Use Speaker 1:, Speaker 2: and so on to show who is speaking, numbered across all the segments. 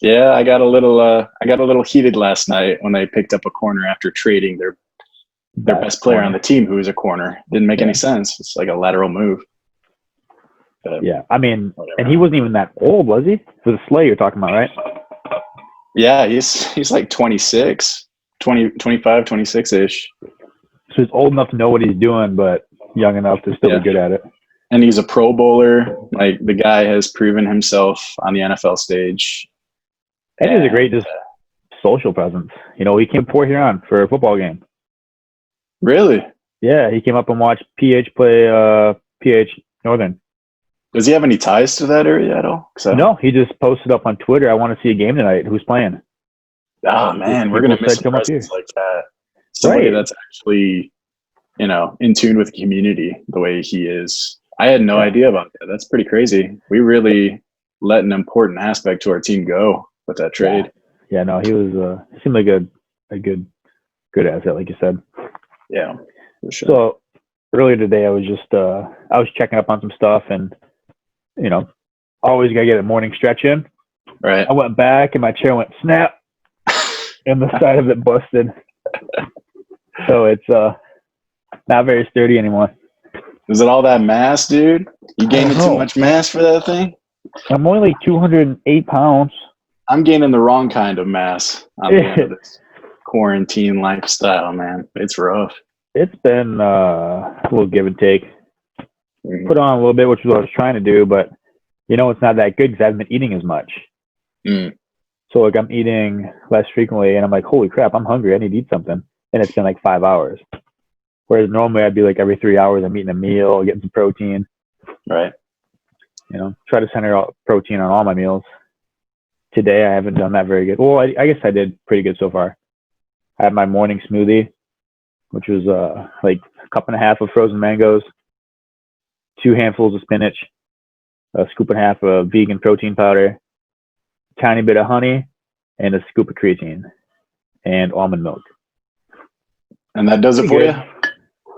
Speaker 1: Yeah, I got a little heated last night when they picked up a corner after trading their best player on the team, who was a corner. Didn't make any sense. It's like a lateral move.
Speaker 2: But yeah, I mean, whatever. And he wasn't even that old, was he? For the Slay you're talking about, right?
Speaker 1: Yeah, he's like 26, 25, 26-ish.
Speaker 2: So he's old enough to know what he's doing, but young enough to still be good at it.
Speaker 1: And he's a Pro Bowler. Like, the guy has proven himself on the NFL stage.
Speaker 2: And he's a great social presence. You know, he came Port Huron for a football game.
Speaker 1: Really?
Speaker 2: Yeah, he came up and watched PH play PH Northern.
Speaker 1: Does he have any ties to that area at all?
Speaker 2: No, he just posted up on Twitter, I want to see a game tonight. Who's playing?
Speaker 1: Oh, man, we're going to miss a presence like that. Somebody that's actually, you know, in tune with the community the way he is. I had no idea about that. That's pretty crazy. We really let an important aspect to our team go with that trade.
Speaker 2: Yeah, no, he was seemed like a good asset, like you said.
Speaker 1: Yeah, for sure.
Speaker 2: So earlier today, I was just I was checking up on some stuff, and you know, always gotta get a morning stretch in.
Speaker 1: Right.
Speaker 2: I went back, and my chair went snap, and the side of it busted. So it's not very sturdy anymore.
Speaker 1: Is it all that mass, dude? You gaining too much mass for that thing?
Speaker 2: I'm only like 208 pounds.
Speaker 1: I'm gaining the wrong kind of mass on the end of this quarantine lifestyle, man. It's rough.
Speaker 2: It's been a little give and take. Put on a little bit, which is what I was trying to do, but you know, it's not that good because I haven't been eating as much. So like I'm eating less frequently, and I'm like, holy crap, I'm hungry. I need to eat something. And it's been like 5 hours. Whereas normally I'd be like every 3 hours I'm eating a meal, getting some protein.
Speaker 1: Right.
Speaker 2: You know, try to center out protein on all my meals. Today I haven't done that very good. Well, I guess I did pretty good so far. I had my morning smoothie, which was like a cup and a half of frozen mangoes, 2 handfuls of spinach, a scoop and a half of vegan protein powder, a tiny bit of honey, and a scoop of creatine, and almond milk.
Speaker 1: And that does it for you?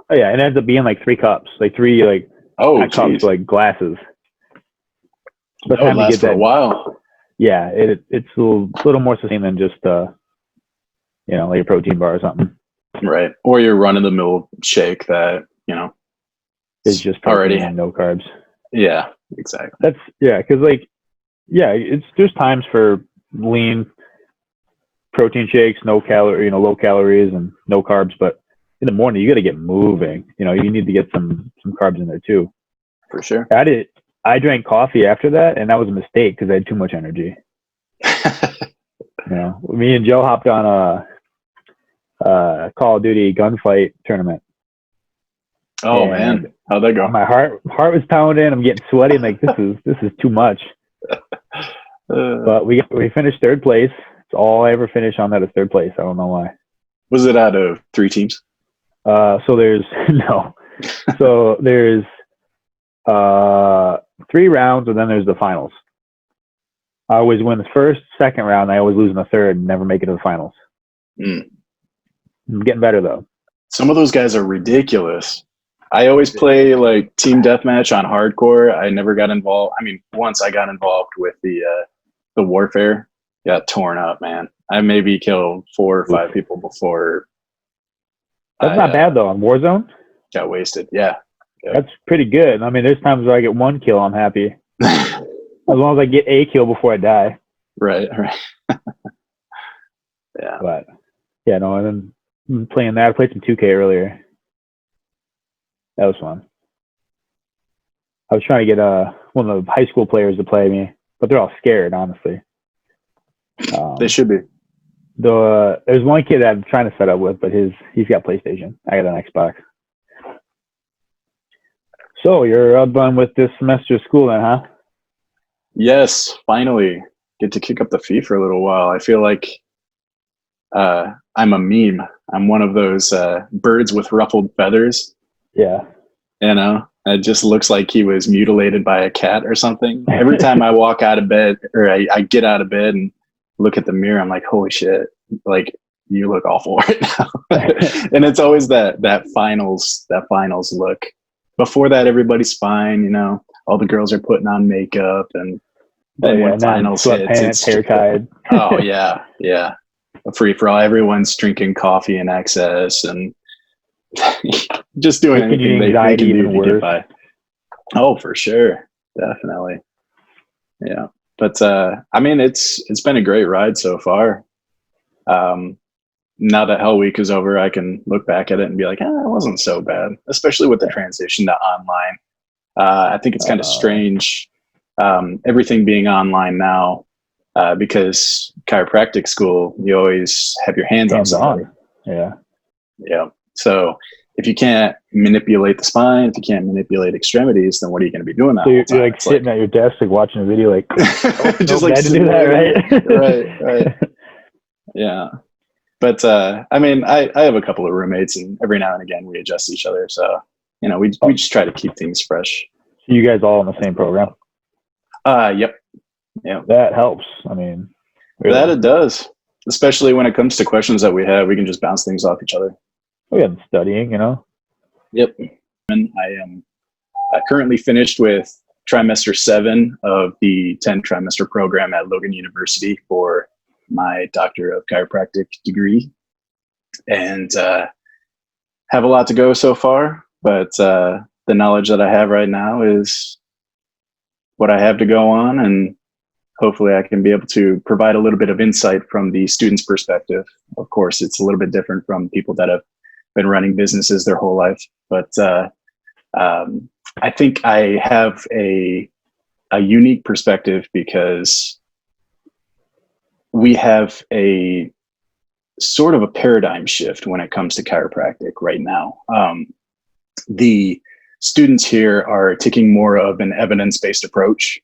Speaker 2: Oh yeah, it ends up being like 3 cups, like 3 like cups, like glasses.
Speaker 1: But that would last for a while.
Speaker 2: Yeah, it's a little more sustained than just you know, like a protein bar or something.
Speaker 1: Right. Or your run-of-the-mill shake that, you know,
Speaker 2: is just already no carbs.
Speaker 1: Yeah, exactly.
Speaker 2: That's because like, there's times for lean protein shakes, low calories and no carbs, but in the morning you got to get moving. You know, you need to get some carbs in there too.
Speaker 1: For sure.
Speaker 2: I drank coffee after that, and that was a mistake because I had too much energy. You know, me and Joe hopped on a Call of Duty gunfight tournament.
Speaker 1: Oh man, how'd that go?
Speaker 2: My heart was pounding. I'm getting sweaty. I'm like, this is too much. But we finished 3rd place. It's all I ever finish on that is 3rd place. I don't know why.
Speaker 1: Was it out of 3 teams?
Speaker 2: So there's no. So there's 3 rounds, and then there's the finals. I always win the first, second round. I always lose in the third and never make it to the finals. I'm getting better though.
Speaker 1: Some of those guys are ridiculous. I always play like team deathmatch on hardcore. I never got involved. I mean, once I got involved with the warfare, got torn up, man. I maybe killed 4 or 5 people before.
Speaker 2: That's not bad though on Warzone.
Speaker 1: Got wasted. Yeah.
Speaker 2: That's pretty good. I mean, there's times where I get 1 kill, I'm happy. As long as I get a kill before I die.
Speaker 1: Right.
Speaker 2: Yeah. But yeah, no, and then playing that, I played some 2K earlier. That was fun. I was trying to get one of the high school players to play me, but they're all scared, honestly.
Speaker 1: They should be.
Speaker 2: There's one kid that I'm trying to set up with, but he's got PlayStation. I got an Xbox. So you're done with this semester of school then, huh?
Speaker 1: Yes, finally get to kick up the feet for a little while. I feel like I'm a meme. I'm one of those birds with ruffled feathers.
Speaker 2: Yeah.
Speaker 1: You know, it just looks like he was mutilated by a cat or something. Every time I walk out of bed, or I get out of bed and look at the mirror, I'm like, holy shit, like you look awful right now. And it's always that finals look. Before that, everybody's fine, you know. All the girls are putting on makeup and Then when
Speaker 2: and then
Speaker 1: finals hits, it's
Speaker 2: hair tied.
Speaker 1: Oh yeah, yeah. A free for all. Everyone's drinking coffee in excess and just doing anything they can do to get by. Oh, for sure, definitely. Yeah, but I mean, it's been a great ride so far. Now that Hell Week is over, I can look back at it and be like, it wasn't so bad, especially with the transition to online. I think it's kind of strange, everything being online now, because chiropractic school, you always have your hands on somebody. Yeah. So if you can't manipulate the spine, if you can't manipulate extremities, then what are you going to be doing that?
Speaker 2: So you're like sitting at your desk, like watching a video, like
Speaker 1: just like
Speaker 2: do that, right?
Speaker 1: right. Yeah. But I mean, I have a couple of roommates, and every now and again we adjust each other. So we just try to keep things fresh.
Speaker 2: So you guys all in the same program?
Speaker 1: Yep. Yeah.
Speaker 2: That helps. I mean,
Speaker 1: really. That it does, especially when it comes to questions that we have. We can just bounce things off each other.
Speaker 2: We have studying,
Speaker 1: Yep. And I am currently finished with trimester 7 of the 10 trimester program at Logan University for my Doctor of Chiropractic degree, and have a lot to go so far, but the knowledge that I have right now is what I have to go on, and hopefully I can be able to provide a little bit of insight from the student's perspective. Of course, it's a little bit different from people that have been running businesses their whole life, but I think I have a unique perspective because we have a sort of a paradigm shift when it comes to chiropractic right now. The students here are taking more of an evidence-based approach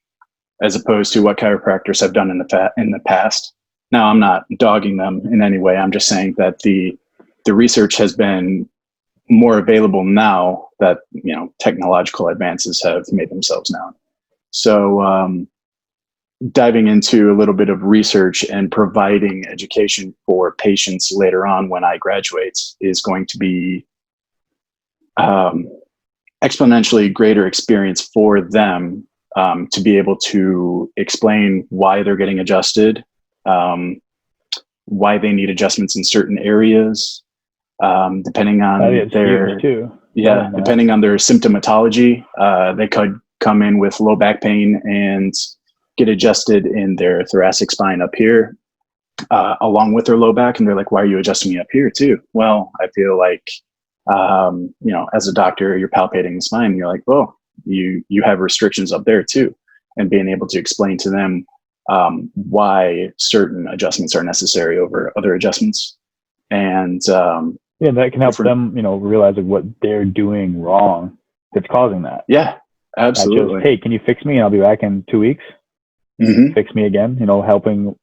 Speaker 1: as opposed to what chiropractors have done in the past. Now, I'm not dogging them in any way. I'm just saying that the research has been more available now that technological advances have made themselves known. So diving into a little bit of research and providing education for patients later on when I graduate is going to be exponentially greater experience for them, to be able to explain why they're getting adjusted, why they need adjustments in certain areas, depending on depending on their symptomatology. They could come in with low back pain and get adjusted in their thoracic spine up here, along with their low back. And they're like, why are you adjusting me up here too? Well, I feel like, as a doctor, you're palpating the spine. And you're like, oh, you have restrictions up there too. And being able to explain to them why certain adjustments are necessary over other adjustments. And
Speaker 2: that can help them, realize like what they're doing wrong that's causing that.
Speaker 1: Yeah, absolutely.
Speaker 2: Just, hey, can you fix me? And I'll be back in 2 weeks.
Speaker 1: Mm-hmm.
Speaker 2: Fix me again, helping,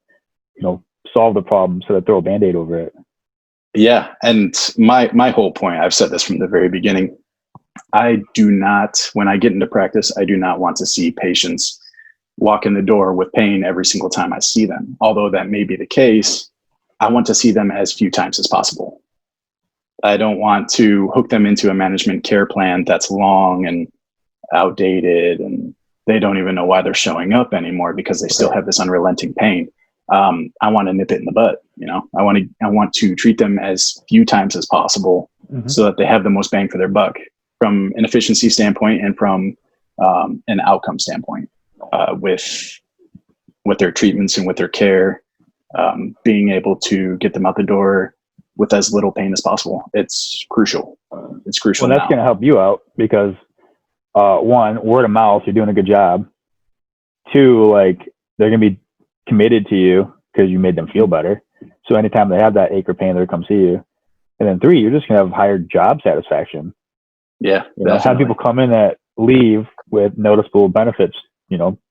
Speaker 2: solve the problem so that throw a Band-Aid over it.
Speaker 1: Yeah. And my whole point, I've said this from the very beginning, when I get into practice, I do not want to see patients walk in the door with pain every single time I see them. Although that may be the case, I want to see them as few times as possible. I don't want to hook them into a management care plan that's long and outdated, and they don't even know why they're showing up anymore because they still have this unrelenting pain. I want to nip it in the bud. I want to treat them as few times as possible, so that they have the most bang for their buck from an efficiency standpoint and from an outcome standpoint, with their treatments and with their care, being able to get them out the door with as little pain as possible. It's crucial. It's crucial.
Speaker 2: Well, that's going to help you out because, one, word of mouth, you're doing a good job. Two, like, they're going to be committed to you because you made them feel better. So anytime they have that ache or pain, they'll come see you. And then 3, you're just going to have higher job satisfaction.
Speaker 1: Yeah.
Speaker 2: Have people come in that leave with noticeable benefits,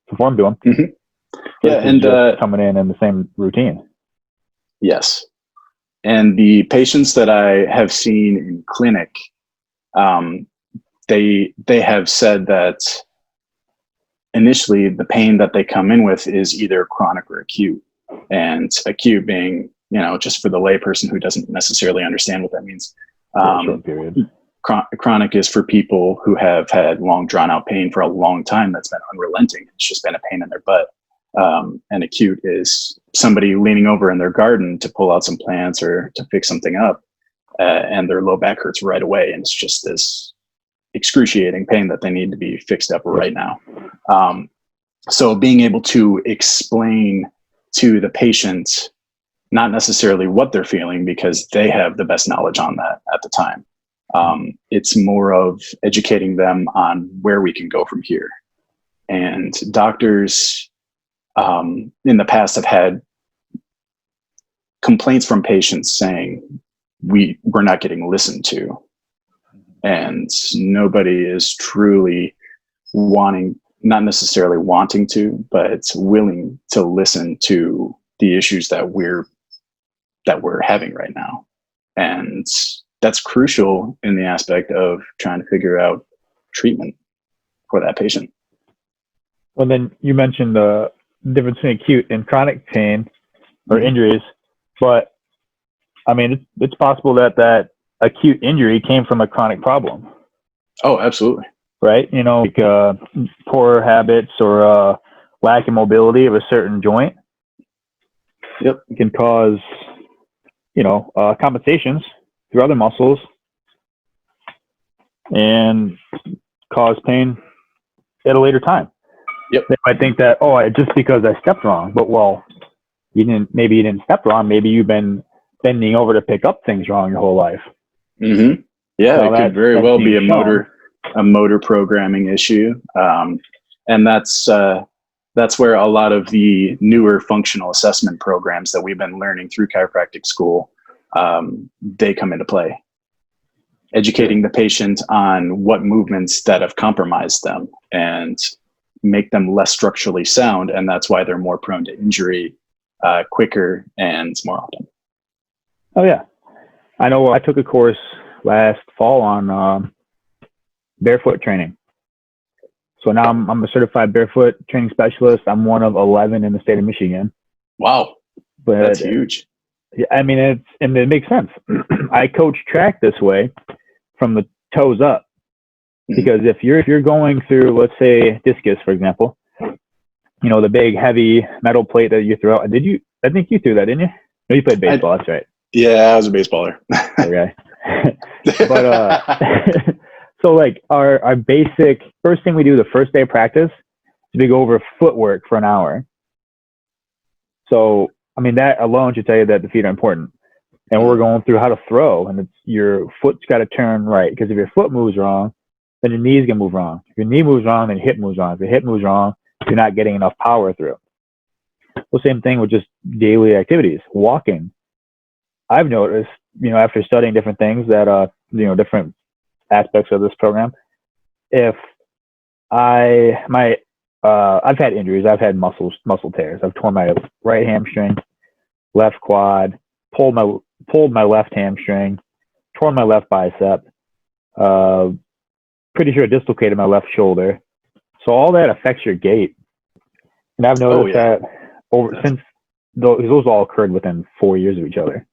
Speaker 2: perform to them.
Speaker 1: Mm-hmm. Yeah. And
Speaker 2: coming in the same routine.
Speaker 1: Yes. And the patients that I have seen in clinic, they have said that initially the pain that they come in with is either chronic or acute. And acute being, just for the layperson who doesn't necessarily understand what that means.
Speaker 2: Short period.
Speaker 1: Chronic is for people who have had long drawn out pain for a long time that's been unrelenting. It's just been a pain in their butt. And acute is somebody leaning over in their garden to pull out some plants or to fix something up, and their low back hurts right away. And it's just this excruciating pain that they need to be fixed up right now. So being able to explain to the patient, not necessarily what they're feeling, because they have the best knowledge on that at the time. It's more of educating them on where we can go from here. And doctors in the past have had complaints from patients saying, we're not getting listened to. And nobody is truly not necessarily wanting to, but it's willing to listen to the issues that we're having right now. And that's crucial in the aspect of trying to figure out treatment for that patient.
Speaker 2: Well, then you mentioned the difference between acute and chronic pain or injuries, but I mean, it's possible that acute injury came from a chronic problem.
Speaker 1: Oh, absolutely.
Speaker 2: Right? Like poor habits or lack of mobility of a certain joint.
Speaker 1: Yep.
Speaker 2: Can cause, compensations through other muscles and cause pain at a later time.
Speaker 1: Yep.
Speaker 2: They might think that, just because I stepped wrong, but maybe you didn't step wrong. Maybe you've been bending over to pick up things wrong your whole life.
Speaker 1: Mm-hmm. Yeah, it could very well be a motor programming issue. And that's where a lot of the newer functional assessment programs that we've been learning through chiropractic school, they come into play. Educating the patient on what movements that have compromised them and make them less structurally sound. And that's why they're more prone to injury quicker and more often.
Speaker 2: Oh, yeah. I know I took a course last fall on barefoot training. So now I'm a certified barefoot training specialist. I'm one of 11 in the state of Michigan.
Speaker 1: Wow.
Speaker 2: But
Speaker 1: that's huge.
Speaker 2: I mean, it makes sense. I coach track this way from the toes up, because if you're going through, let's say, discus, for example, the big heavy metal plate that you throw out. I think you threw that, didn't you? No, you played baseball. That's right.
Speaker 1: Yeah, I was a baseballer.
Speaker 2: Okay. But so like our basic first thing we do the first day of practice is we go over footwork for an hour. So I mean, that alone should tell you that the feet are important. And we're going through how to throw, and your foot's got to turn right, because if your foot moves wrong, then your knee's gonna move wrong. If your knee moves wrong, then your hip moves wrong. If your hip moves wrong, you're not getting enough power through. Well, same thing with just daily activities, walking. I've noticed, after studying different things that, different aspects of this program, if I've had injuries, I've had muscle tears. I've torn my right hamstring, left quad, pulled my left hamstring, torn my left bicep, pretty sure I dislocated my left shoulder. So all that affects your gait. And I've noticed that since those all occurred within 4 years of each other.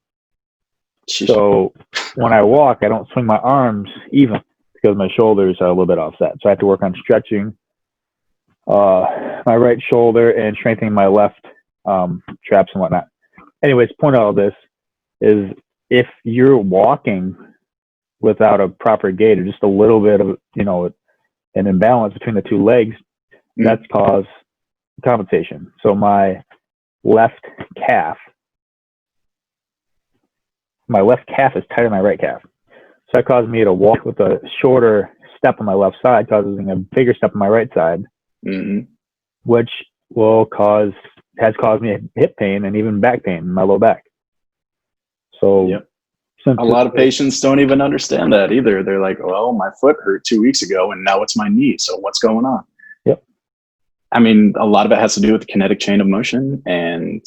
Speaker 2: So when I walk, I don't swing my arms even, because my shoulders are a little bit offset. So I have to work on stretching my right shoulder and strengthening my left traps and whatnot. Anyways, point of all this is, if you're walking without a proper gait, or just a little bit of an imbalance between the two legs, that's caused compensation. So my left calf is tighter than my right calf. So that caused me to walk with a shorter step on my left side, causing a bigger step on my right side, which has caused me hip pain and even back pain in my low back. So
Speaker 1: a lot of patients don't even understand that either. They're like, well, my foot hurt 2 weeks ago and now it's my knee. So what's going on?
Speaker 2: Yep.
Speaker 1: I mean, a lot of it has to do with the kinetic chain of motion and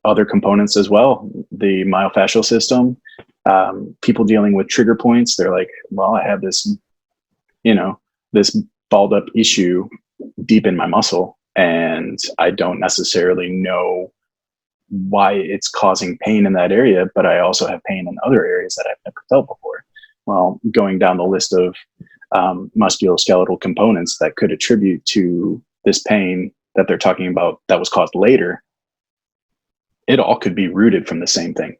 Speaker 1: other components as well. The myofascial system, people dealing with trigger points, they're like, well, I have this, this balled up issue deep in my muscle, and I don't necessarily know why it's causing pain in that area, but I also have pain in other areas that I've never felt before. Well, going down the list of musculoskeletal components that could attribute to this pain that they're talking about that was caused later, it all could be rooted from the same thing.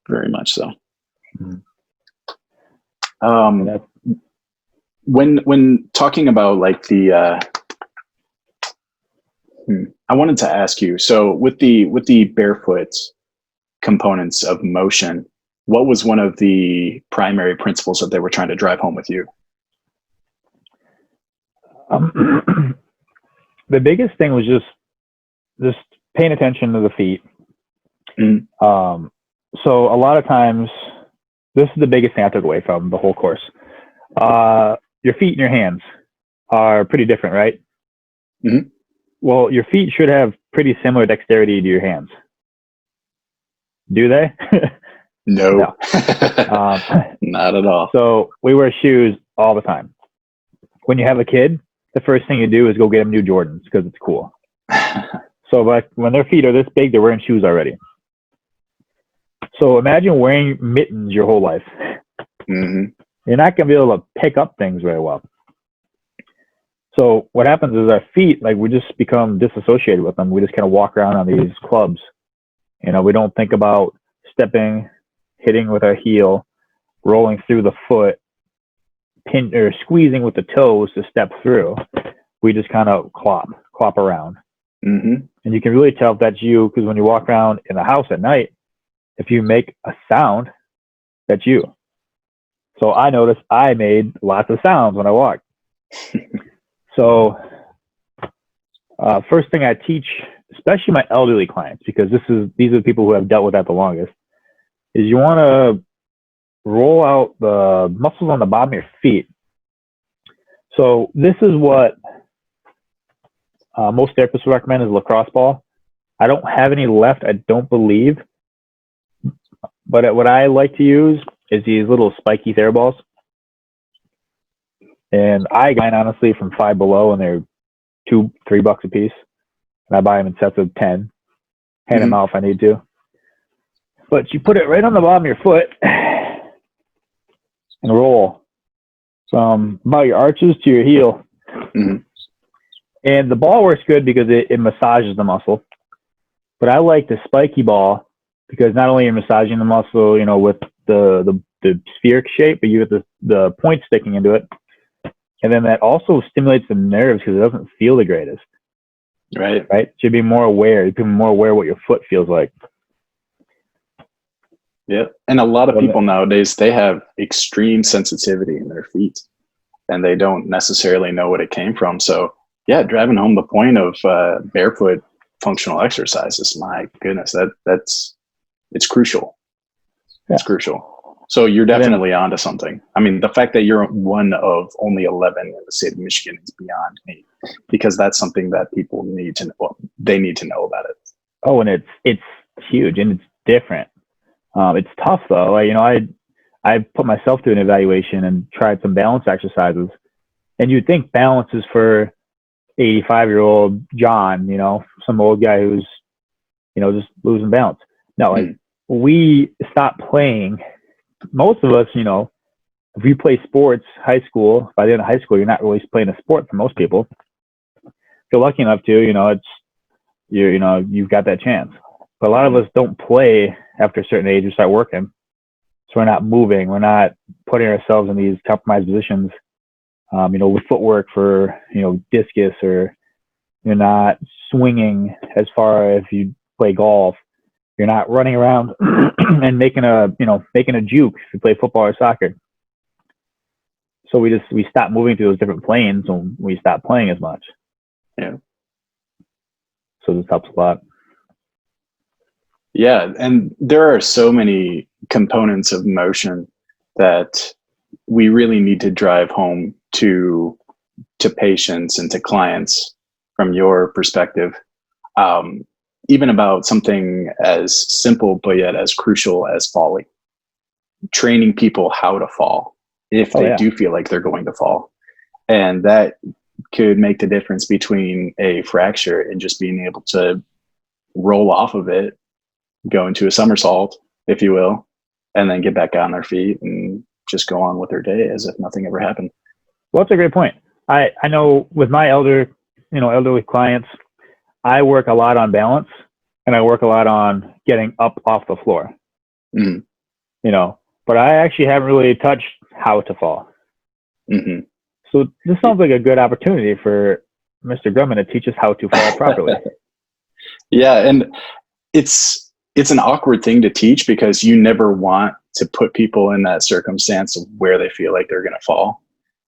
Speaker 1: Very much so. When talking about like I wanted to ask you, so with the barefoot components of motion, what was one of the primary principles that they were trying to drive home with you?
Speaker 2: The biggest thing was just paying attention to the feet. So a lot of times, this is the biggest thing I took away from the whole course. Your feet and your hands are pretty different, right?
Speaker 1: Mm-hmm.
Speaker 2: Well, your feet should have pretty similar dexterity to your hands. Do they?
Speaker 1: No. Not at all.
Speaker 2: So we wear shoes all the time. When you have a kid, the first thing you do is go get them new Jordans because it's cool. So like when their feet are this big, they're wearing shoes already. So imagine wearing mittens your whole life.
Speaker 1: Mm-hmm.
Speaker 2: You're not going to be able to pick up things very well. So what happens is our feet, like we just become disassociated with them. We just kind of walk around on these clubs. You know, we don't think about stepping, hitting with our heel, rolling through the foot, or squeezing with the toes to step through. We just kind of clop around.
Speaker 1: Mm-hmm.
Speaker 2: And you can really tell if that's you, because when you walk around in the house at night, if you make a sound, that's you. So I noticed I made lots of sounds when I walked. So first thing I teach, especially my elderly clients, because these are the people who have dealt with that the longest, is you want to roll out the muscles on the bottom of your feet. So this is what most therapists recommend is a lacrosse ball. I don't have any left, I don't believe. But what I like to use is these little spiky TheraBalls. And I buy mine honestly from Five Below, and they're $2-3 a piece. And I buy them in sets of 10. Hand them out if I need to. But you put it right on the bottom of your foot and roll from about your arches to your heel.
Speaker 1: Mm-hmm.
Speaker 2: And the ball works good because it massages the muscle. But I like the spiky ball because not only are you massaging the muscle, you know, with the spheric shape, but you get the point sticking into it. And then that also stimulates the nerves because it doesn't feel the greatest.
Speaker 1: Right.
Speaker 2: Should be more aware. You can be more aware what your foot feels like.
Speaker 1: Yeah. And a lot of people nowadays, they have extreme sensitivity in their feet and they don't necessarily know what it came from. So yeah, driving home the point of barefoot functional exercises, my goodness, it's crucial.
Speaker 2: Yeah.
Speaker 1: It's crucial. So you're definitely onto something. I mean, the fact that you're one of only 11 in the state of Michigan is beyond me, because that's something that people need to know. Well, they need to know about it.
Speaker 2: Oh, and it's huge and it's different. It's tough though. I put myself through an evaluation and tried some balance exercises, and you'd think balance is for 85-year-old John, you know, some old guy who's, you know, just losing balance. No, we stopped playing. Most of us, you know, if you play sports, high school, by the end of high school, you're not really playing a sport for most people. If you're lucky enough to, you know, you've got that chance. But a lot of us don't play after a certain age. We start working. So we're not moving. We're not putting ourselves in these compromised positions, you know, with footwork for, you know, discus, or you're not swinging as far as you play golf. You're not running around and making a juke if you play football or soccer. So we stopped moving to those different planes and we stopped playing as much.
Speaker 1: Yeah.
Speaker 2: So this helps a lot.
Speaker 1: Yeah. And there are so many components of motion that we really need to drive home to patients and to clients from your perspective. Even about something as simple but yet as crucial as falling. Training people how to fall if they do feel like they're going to fall. And that could make the difference between a fracture and just being able to roll off of it, go into a somersault, if you will, and then get back on their feet and just go on with their day as if nothing ever happened.
Speaker 2: Well, that's a great point. I know with my elderly clients, I work a lot on balance, and I work a lot on getting up off the floor.
Speaker 1: Mm-hmm.
Speaker 2: You know, but I actually haven't really touched how to fall.
Speaker 1: Mm-hmm.
Speaker 2: So this sounds like a good opportunity for Mr. Grundman to teach us how to fall properly.
Speaker 1: Yeah, and it's an awkward thing to teach because you never want to put people in that circumstance of where they feel like they're going to fall,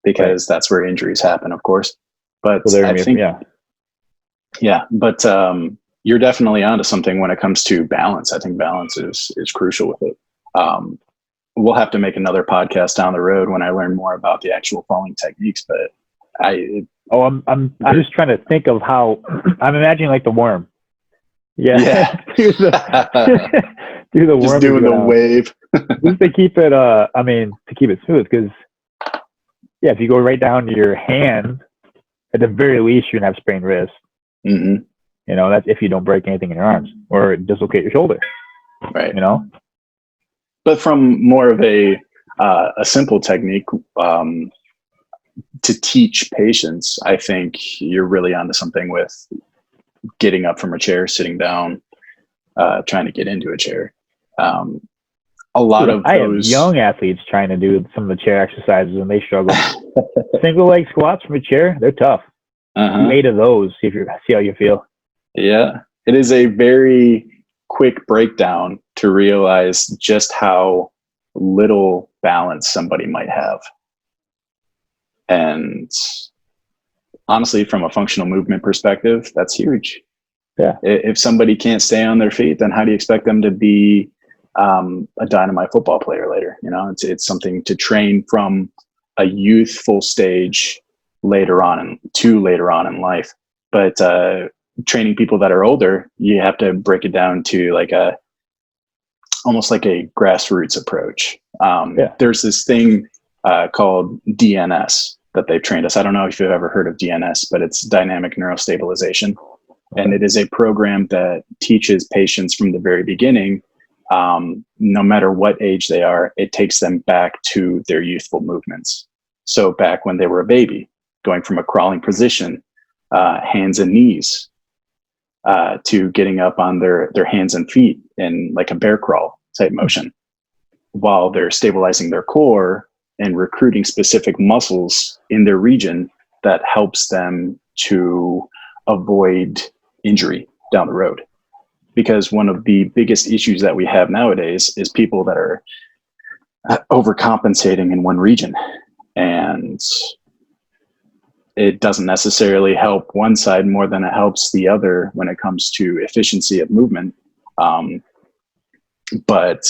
Speaker 1: because that's where injuries happen, of course. But
Speaker 2: so
Speaker 1: I think, but you're definitely onto something when it comes to balance. I think balance is crucial with it. We'll have to make another podcast down the road when I learn more about the actual falling techniques. But I'm
Speaker 2: just trying to think of how I'm imagining like the worm. Yeah. do the worm.
Speaker 1: Just doing the wave.
Speaker 2: Just to keep it, to keep it smooth. Because, if you go right down to your hand, at the very least, you're going to have sprained wrists.
Speaker 1: Mm-hmm.
Speaker 2: You know, that's if you don't break anything in your arms or dislocate your shoulder.
Speaker 1: Right.
Speaker 2: You know?
Speaker 1: But from more of a simple technique to teach patients, I think you're really onto something with getting up from a chair, sitting down, trying to get into a chair.
Speaker 2: I have young athletes trying to do some of the chair exercises and they struggle. Single leg squats from a chair, they're tough. Do 8 of those, see how you feel.
Speaker 1: Yeah, it is a very quick breakdown to realize just how little balance somebody might have. And honestly, from a functional movement perspective, that's huge.
Speaker 2: Yeah.
Speaker 1: If somebody can't stay on their feet, then how do you expect them to be a dynamite football player later? You know, it's something to train from a youthful stage later on in life. But training people that are older, you have to break it down to almost like a grassroots approach. There's this thing called DNS that they've trained us. I don't know if you've ever heard of DNS, but it's dynamic neurostabilization. And it is a program that teaches patients from the very beginning, no matter what age they are, it takes them back to their youthful movements. So back when they were a baby, going from a crawling position, hands and knees, to getting up on their hands and feet in like a bear crawl type motion, while they're stabilizing their core and recruiting specific muscles in their region that helps them to avoid injury down the road. Because one of the biggest issues that we have nowadays is people that are overcompensating in one region, and it doesn't necessarily help one side more than it helps the other when it comes to efficiency of movement. But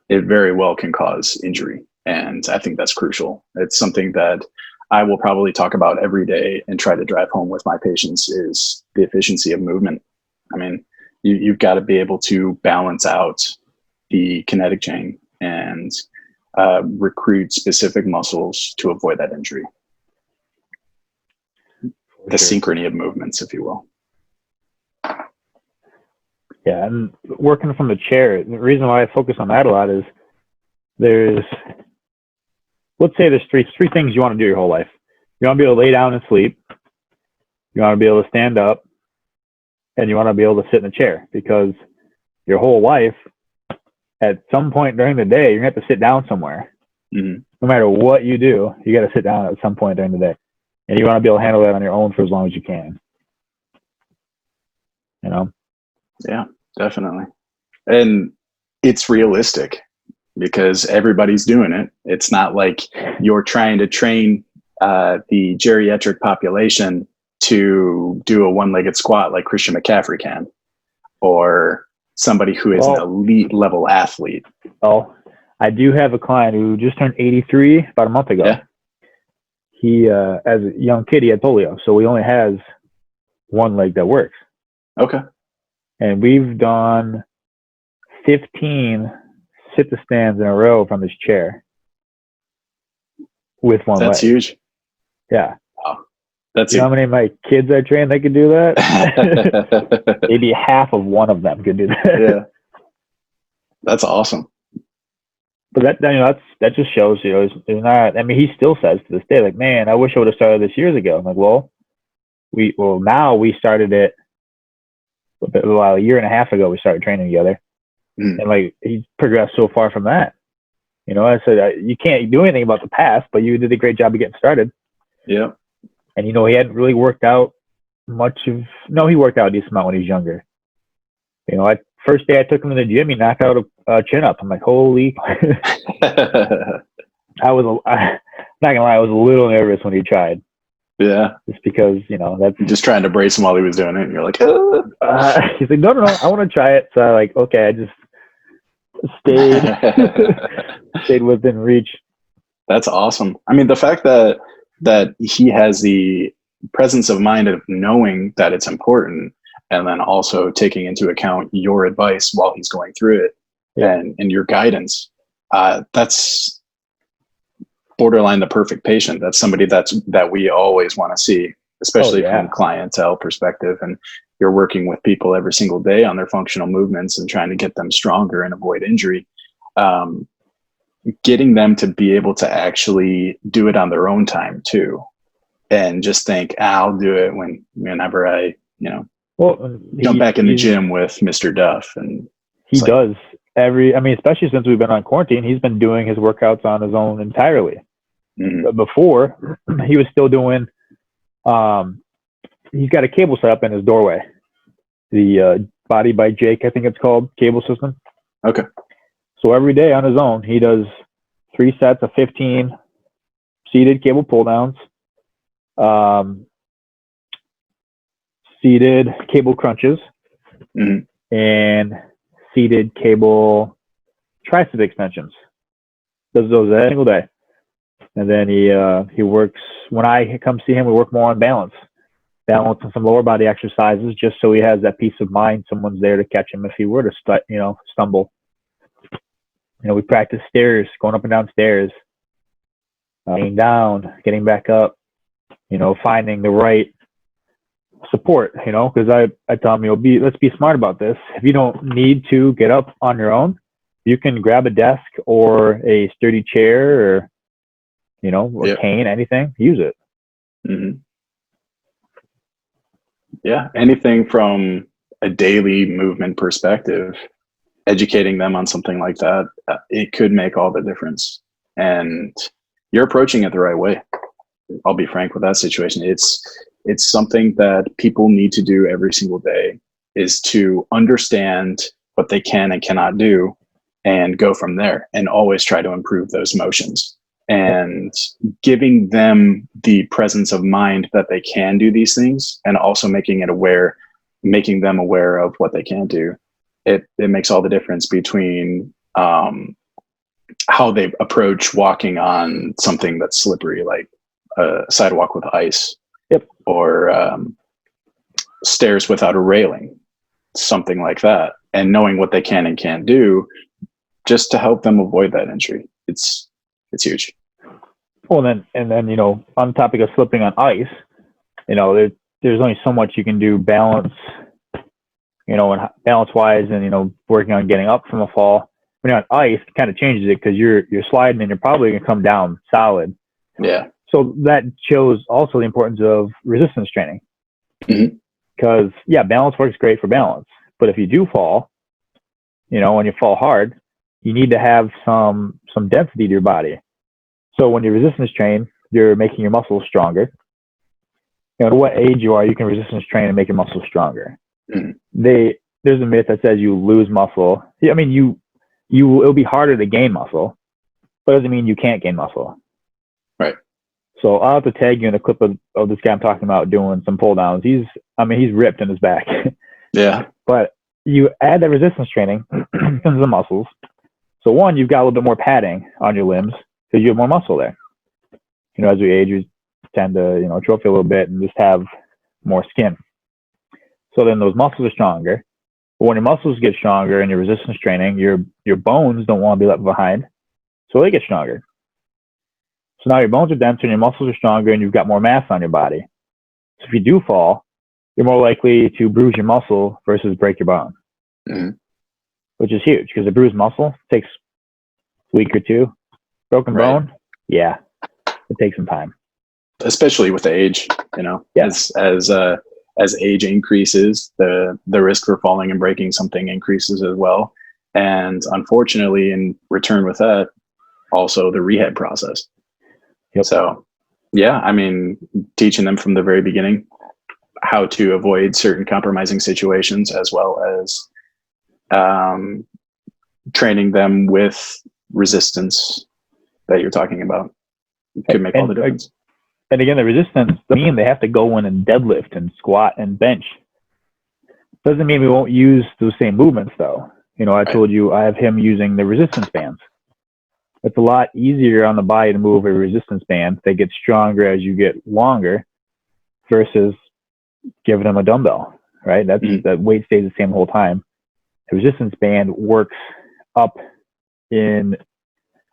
Speaker 1: it very well can cause injury. And I think that's crucial. It's something that I will probably talk about every day and try to drive home with my patients is the efficiency of movement. I mean, you've got to be able to balance out the kinetic chain and recruit specific muscles to avoid that injury. The synchrony of movements, if you will.
Speaker 2: Yeah, and working from the chair, the reason why I focus on that a lot is let's say there's three things you want to do your whole life. You want to be able to lay down and sleep. You want to be able to stand up, and you want to be able to sit in a chair, because your whole life, at some point during the day, you're going to have to sit down somewhere. Mm-hmm. No matter what you do, you got to sit down at some point during the day. And you want to be able to handle that on your own for as long as you can. You know? Yeah,
Speaker 1: definitely. And it's realistic because everybody's doing it. It's not like you're trying to train the geriatric population to do a one-legged squat like Christian McCaffrey can, or somebody who is an elite level athlete.
Speaker 2: Oh, I do have a client who just turned 83 about a month ago. Yeah. He, as a young kid, he had polio, so he only has one leg that works.
Speaker 1: Okay.
Speaker 2: And we've done 15 sit-to-stands in a row from his chair with one leg.
Speaker 1: That's huge.
Speaker 2: Yeah.
Speaker 1: Wow.
Speaker 2: You know how many of my kids I trained that could do that? Maybe half of one of them could do that.
Speaker 1: Yeah. That's awesome.
Speaker 2: but that just shows, it's not, I mean, he still says to this day, like, man, I wish I would have started this years ago. I'm like, now we started it a year and a half ago. We started training together, and like, he's progressed so far from that. I said, you can't do anything about the past, but you did a great job of getting started.
Speaker 1: Yeah.
Speaker 2: And he hadn't really worked out he worked out a decent amount when he was younger. First day I took him to the gym, he knocked out a chin up. I'm like, holy. I'm not gonna lie, I was a little nervous when he tried.
Speaker 1: Yeah.
Speaker 2: Just because, that's
Speaker 1: just trying to brace him while he was doing it. And you're like,
Speaker 2: he's like, no, I want to try it. So I like, okay, I just stayed within reach.
Speaker 1: That's awesome. I mean, the fact that he has the presence of mind of knowing that it's important, and then also taking into account your advice while he's going through it, and your guidance, that's borderline the perfect patient. That's somebody that we always want to see, especially from clientele perspective. And you're working with people every single day on their functional movements and trying to get them stronger and avoid injury. Getting them to be able to actually do it on their own time too, and just think, I'll do it whenever I, jump back in the gym with Mr. Duff. And
Speaker 2: he does especially since we've been on quarantine, he's been doing his workouts on his own entirely. But before, he was still doing, he's got a cable set up in his doorway. The Body by Jake, I think it's called, cable system.
Speaker 1: Okay.
Speaker 2: So every day on his own, he does 3 sets of 15 seated cable pull downs, seated cable crunches, and seated cable tricep extensions. Does those every single day. And then he works, when I come see him, we work more on balance and some lower body exercises, just so he has that peace of mind. Someone's there to catch him if he were to stumble. We practice stairs, going up and down stairs, getting down, getting back up, finding the right support, because I tell him, let's be smart about this. If you don't need to get up on your own, you can grab a desk or a sturdy chair or, or cane, anything, use it.
Speaker 1: Yeah. Anything from a daily movement perspective, educating them on something like that, it could make all the difference. And you're approaching it the right way. I'll be frank with that situation. It's something that people need to do every single day, is to understand what they can and cannot do and go from there, and always try to improve those motions, and giving them the presence of mind that they can do these things, and also making them aware of what they can do. It makes all the difference between how they approach walking on something that's slippery, like a sidewalk with ice, or stairs without a railing, something like that, and knowing what they can and can't do, just to help them avoid that injury. It's huge.
Speaker 2: Well, and then on the topic of slipping on ice, there's only so much you can do balance, and balance wise, and working on getting up from a fall. When you're on ice, it kind of changes it, because you're sliding and you're probably gonna come down solid.
Speaker 1: Yeah. So
Speaker 2: that shows also the importance of resistance training, because balance works great for balance, but if you do fall, when you fall hard, you need to have some density to your body. So when you resistance train, you're making your muscles stronger. At what age you are, you can resistance train and make your muscles stronger. There's a myth that says you lose muscle. I mean, it'll be harder to gain muscle, but it doesn't mean you can't gain muscle.
Speaker 1: Right.
Speaker 2: So I'll have to tag you in a clip of this guy I'm talking about doing some pull downs. He's ripped in his back.
Speaker 1: Yeah.
Speaker 2: But you add that resistance training to the muscles. So one, you've got a little bit more padding on your limbs because you have more muscle there. As we age, we tend to, trophy a little bit and just have more skin. So then those muscles are stronger. But when your muscles get stronger and your resistance training, your bones don't want to be left behind. So they get stronger. So now your bones are denser and your muscles are stronger and you've got more mass on your body. So if you do fall, you're more likely to bruise your muscle versus break your bone, which is huge because a bruised muscle takes week or two. Broken bone, yeah, it takes some time.
Speaker 1: Especially with the age, as age increases, the risk for falling and breaking something increases as well. And unfortunately, in return with that, also the rehab process.
Speaker 2: Yep.
Speaker 1: So, yeah, I mean, teaching them from the very beginning how to avoid certain compromising situations, as well as training them with resistance that you're talking about, could make all the difference.
Speaker 2: And again, the resistance doesn't mean they have to go in and deadlift and squat and bench. Doesn't mean we won't use those same movements, though. I told you I have him using the resistance bands. It's a lot easier on the body to move a resistance band. They get stronger as you get longer versus giving them a dumbbell, right? That weight stays the same the whole time. The resistance band works up in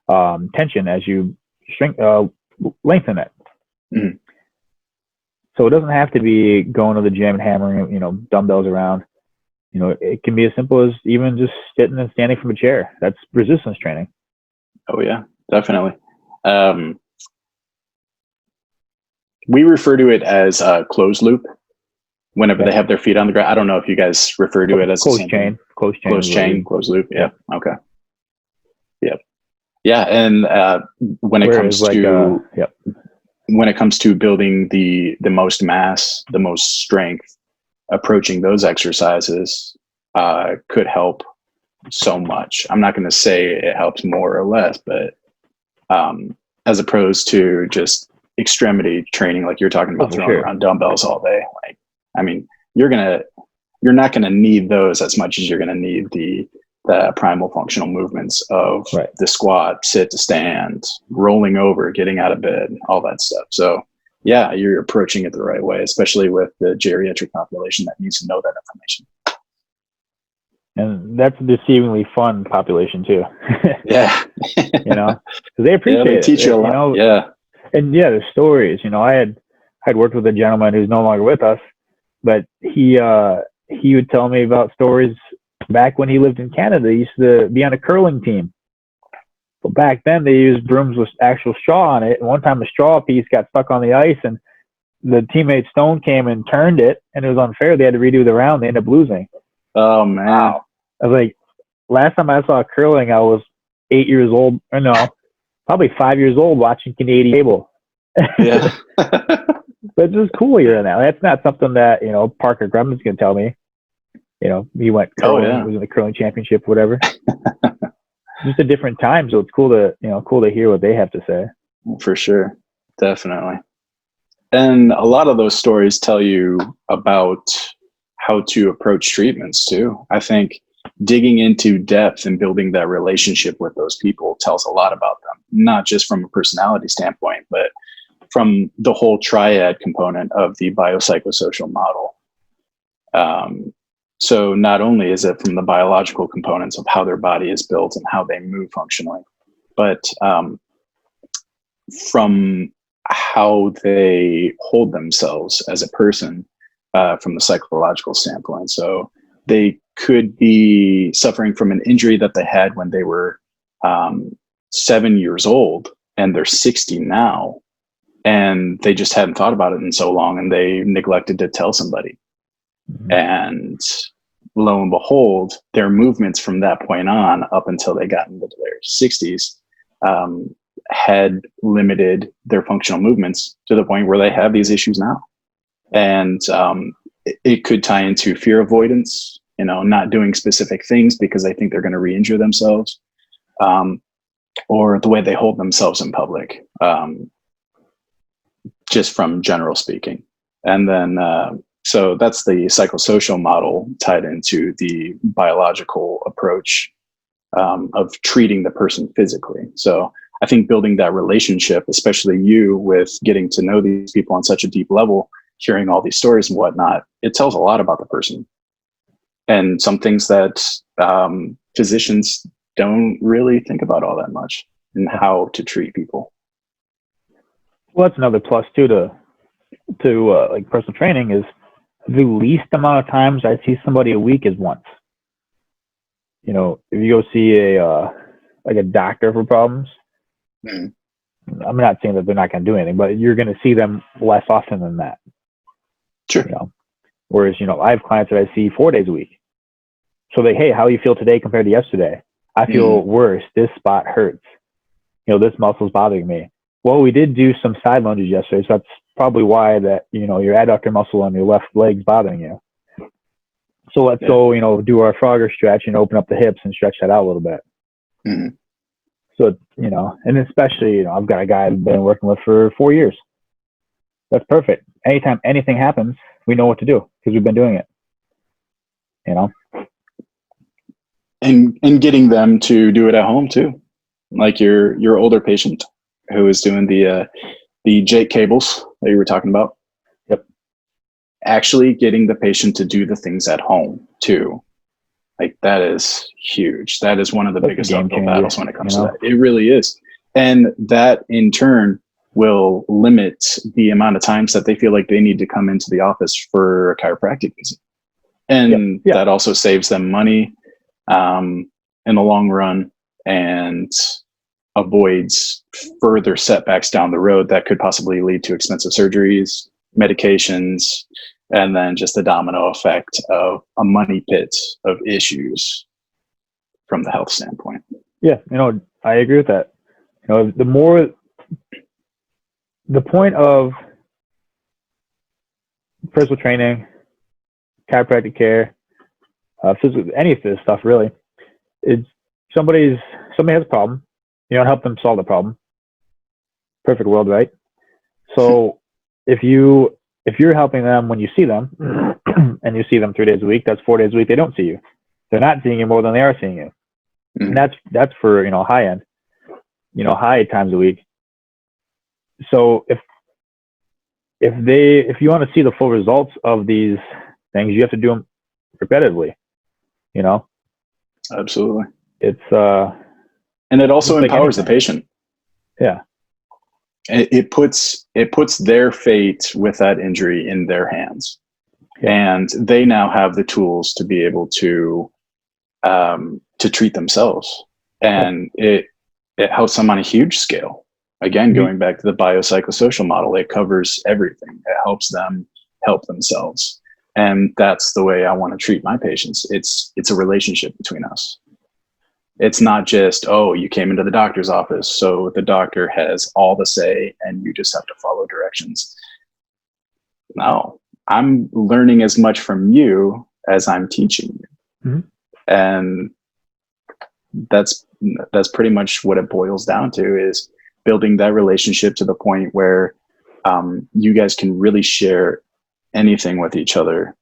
Speaker 2: tension as you lengthen it.
Speaker 1: Mm-hmm.
Speaker 2: So it doesn't have to be going to the gym and hammering, dumbbells around. It can be as simple as even just sitting and standing from a chair. That's resistance training.
Speaker 1: Oh yeah, definitely. We refer to it as closed loop whenever they have their feet on the ground. I don't know if you guys refer to it as
Speaker 2: closed chain,
Speaker 1: closed loop. Yeah. Okay. Yep. Yeah. And when it comes to building the most mass, the most strength, approaching those exercises could help so much. I'm not going to say it helps more or less, but as opposed to just extremity training, like you're talking about throwing around dumbbells all day. Like, I mean, you're not going to need those as much as you're going to need the primal functional movements of the squat, sit to stand, rolling over, getting out of bed, all that stuff. So yeah, you're approaching it the right way, especially with the geriatric population that needs to know that information.
Speaker 2: And that's a deceivingly fun population too.
Speaker 1: Yeah.
Speaker 2: Because they appreciate
Speaker 1: they teach you a lot. Yeah.
Speaker 2: And yeah, the stories, I'd worked with a gentleman who's no longer with us, but he would tell me about stories back when he lived in Canada. He used to be on a curling team. But back then they used brooms with actual straw on it. And one time a straw piece got stuck on the ice and the teammate Stone came and turned it and it was unfair. They had to redo the round. They ended up losing.
Speaker 1: Oh man.
Speaker 2: Wow. I was like, last time I saw curling, I was 8 years old. Or no, probably 5 years old watching Canadian cable.
Speaker 1: Yeah.
Speaker 2: But it's just cool here now. That's not something that, Parker Grundman's going to tell me. He went curling, he was in the curling championship, whatever. Just a different time. So it's cool to hear what they have to say.
Speaker 1: For sure. Definitely. And a lot of those stories tell you about how to approach treatments too. I think digging into depth and building that relationship with those people tells a lot about them, not just from a personality standpoint, but from the whole triad component of the biopsychosocial model. So not only is it from the biological components of how their body is built and how they move functionally, but from how they hold themselves as a person from the psychological standpoint. So they could be suffering from an injury that they had when they were 7 years old and they're 60 now, and they just hadn't thought about it in so long and they neglected to tell somebody. Mm-hmm. And lo and behold, their movements from that point on up until they got into their 60s had limited their functional movements to the point where they have these issues now. And it could tie into fear avoidance, not doing specific things because they think they're going to re-injure themselves, or the way they hold themselves in public, just from general speaking. And then, so that's the psychosocial model tied into the biological approach of treating the person physically. So I think building that relationship, especially you with getting to know these people on such a deep level, hearing all these stories and whatnot, it tells a lot about the person. And some things that physicians don't really think about all that much and how to treat people.
Speaker 2: Well, that's another plus too to like personal training is the least amount of times I see somebody a week is once. If you go see a like a doctor for problems.
Speaker 1: Mm.
Speaker 2: I'm not saying that they're not going to do anything, but you're going to see them less often than that.
Speaker 1: Sure.
Speaker 2: You know, whereas, you know, I have clients that I see 4 days a week. So hey, how you feel today compared to yesterday? I feel worse. This spot hurts. You know, this muscle's bothering me. Well, we did do some side lunges yesterday, so that's probably why that, you know, your adductor muscle on your left leg's bothering you. So let's go, you know, do our Frogger stretch and open up the hips and stretch that out a little bit.
Speaker 1: Mm-hmm.
Speaker 2: So, you know, and especially, you know, I've got a guy I've been working with for 4 years. That's perfect. Anytime anything happens, we know what to do because we've been doing it. You know?
Speaker 1: And getting them to do it at home too. Like your older patient who is doing the Jake cables that you were talking about.
Speaker 2: Yep.
Speaker 1: Actually getting the patient to do the things at home too. Like that is huge. That is one of the biggest uphill battles when it comes to that. It really is. And that in turn will limit the amount of times that they feel like they need to come into the office for a chiropractic visit. And that also saves them money in the long run and avoids further setbacks down the road that could possibly lead to expensive surgeries, medications, and then just the domino effect of a money pit of issues from the health standpoint.
Speaker 2: Yeah, you know, I agree with that. You know, the point of personal training, chiropractic care, physical, any of this stuff really, is somebody has a problem, you know, help them solve the problem. Perfect world, right? So if you're helping them when you see them, and you see them 3 days a week, that's 4 days a week they don't see you. They're not seeing you more than they are seeing you. And that's for, you know, high end, you know, high times a week. So if you want to see the full results of these things, you have to do them repetitively, you know?
Speaker 1: Absolutely.
Speaker 2: It's
Speaker 1: and it also empowers the patient.
Speaker 2: Yeah.
Speaker 1: It puts their fate with that injury in their hands. Yeah. And they now have the tools to be able to treat themselves. And it helps them on a huge scale. Again, going back to the biopsychosocial model, it covers everything. It helps them help themselves. And that's the way I want to treat my patients. It's a relationship between us. It's not just, oh, you came into the doctor's office, so the doctor has all the say and you just have to follow directions. No, I'm learning as much from you as I'm teaching you. Mm-hmm. And that's pretty much what it boils down to, is building that relationship to the point where you guys can really share anything with each other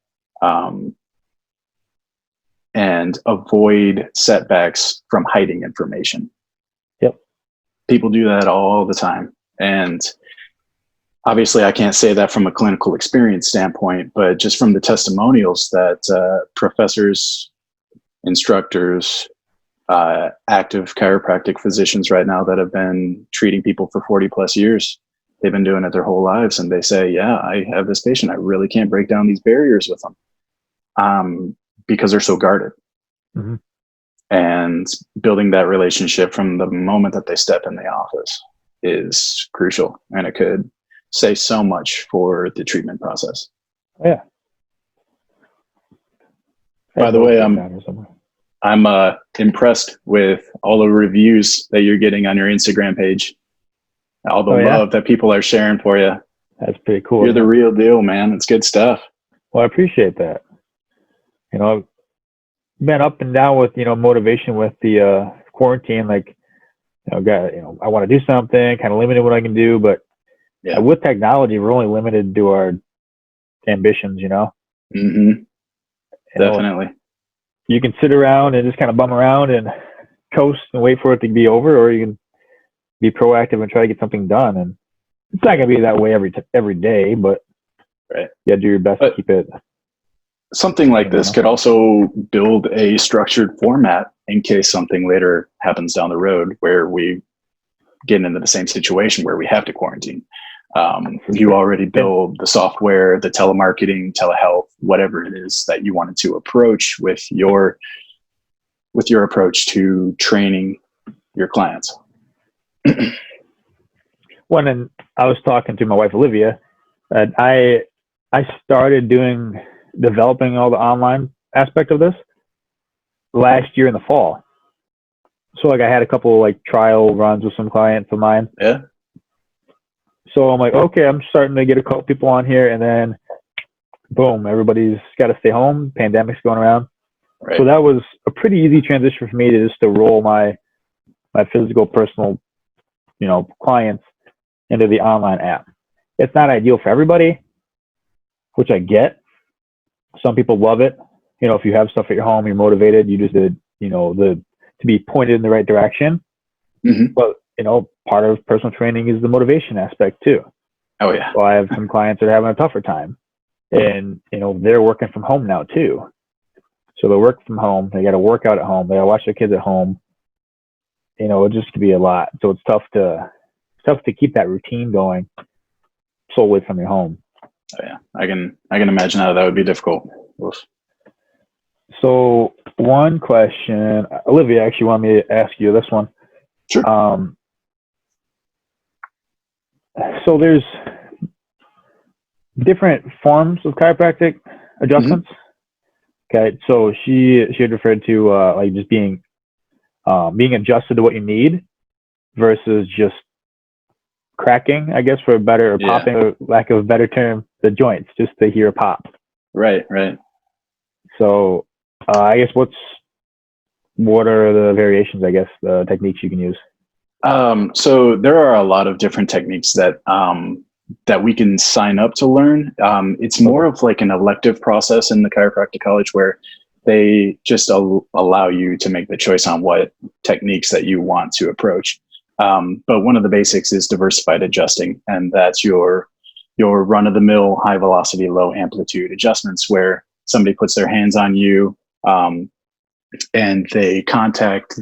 Speaker 1: and avoid setbacks from hiding information.
Speaker 2: Yep. People
Speaker 1: do that all the time. And obviously I can't say that from a clinical experience standpoint, but just from the testimonials that professors, instructors, active chiropractic physicians right now that have been treating people for 40 plus years, they've been doing it their whole lives. And they say, yeah, I have this patient, I really can't break down these barriers with them because they're so guarded. Mm-hmm. And building that relationship from the moment that they step in the office is crucial. And it could say so much for the treatment process.
Speaker 2: Yeah.
Speaker 1: By the way, I'm impressed with all the reviews that you're getting on your Instagram page. All the love that people are sharing for you.
Speaker 2: That's pretty cool.
Speaker 1: You're the real deal, man. It's good stuff.
Speaker 2: Well, I appreciate that. You know, I've been up and down with, you know, motivation with the quarantine. Like, I want to do something, kind of limited what I can do. But with technology, we're only limited to our ambitions, you know?
Speaker 1: Mm-hmm. Definitely.
Speaker 2: You can sit around and just kind of bum around and coast and wait for it to be over, or you can be proactive and try to get something done. And it's not going to be that way every day, but you got to do your best to keep it.
Speaker 1: Something like this could also build a structured format in case something later happens down the road where we get into the same situation where we have to quarantine. You already build the software, the telemarketing, telehealth, whatever it is that you wanted to approach with your approach to training your clients.
Speaker 2: When I was talking to my wife Olivia, I started developing all the online aspect of this last year in the fall. So like I had a couple like trial runs with some clients of mine.
Speaker 1: Yeah.
Speaker 2: So I'm like, okay, I'm starting to get a couple people on here, and then boom, everybody's got to stay home. Pandemic's going around. Right. So that was a pretty easy transition for me to just to roll my physical personal, clients into the online app. It's not ideal for everybody, which I get. Some people love it. If you have stuff at your home, you're motivated. You just did, to be pointed in the right direction.
Speaker 1: Mm-hmm.
Speaker 2: But, part of personal training is the motivation aspect too.
Speaker 1: Oh yeah.
Speaker 2: So I have some clients that are having a tougher time, and, they're working from home now too. So they work from home. They got to work out at home. They got to watch their kids at home. It just could be a lot. So it's tough to keep that routine going solely from your home.
Speaker 1: Oh yeah. I can imagine how that would be difficult. Oof.
Speaker 2: So one question, Olivia actually wanted me to ask you this one.
Speaker 1: Sure.
Speaker 2: So there's different forms of chiropractic adjustments. Mm-hmm. Okay. So she had referred to like just being adjusted to what you need versus just cracking, I guess, for a better, or popping, or lack of a better term, the joints, just to hear a pop.
Speaker 1: Right.
Speaker 2: So I guess what are the variations, I guess, the techniques you can use?
Speaker 1: So there are a lot of different techniques that we can sign up to learn. It's more of like an elective process in the chiropractic college where they just allow you to make the choice on what techniques that you want to approach. But one of the basics is diversified adjusting, and that's your run-of-the-mill high velocity, low amplitude adjustments where somebody puts their hands on you and they contact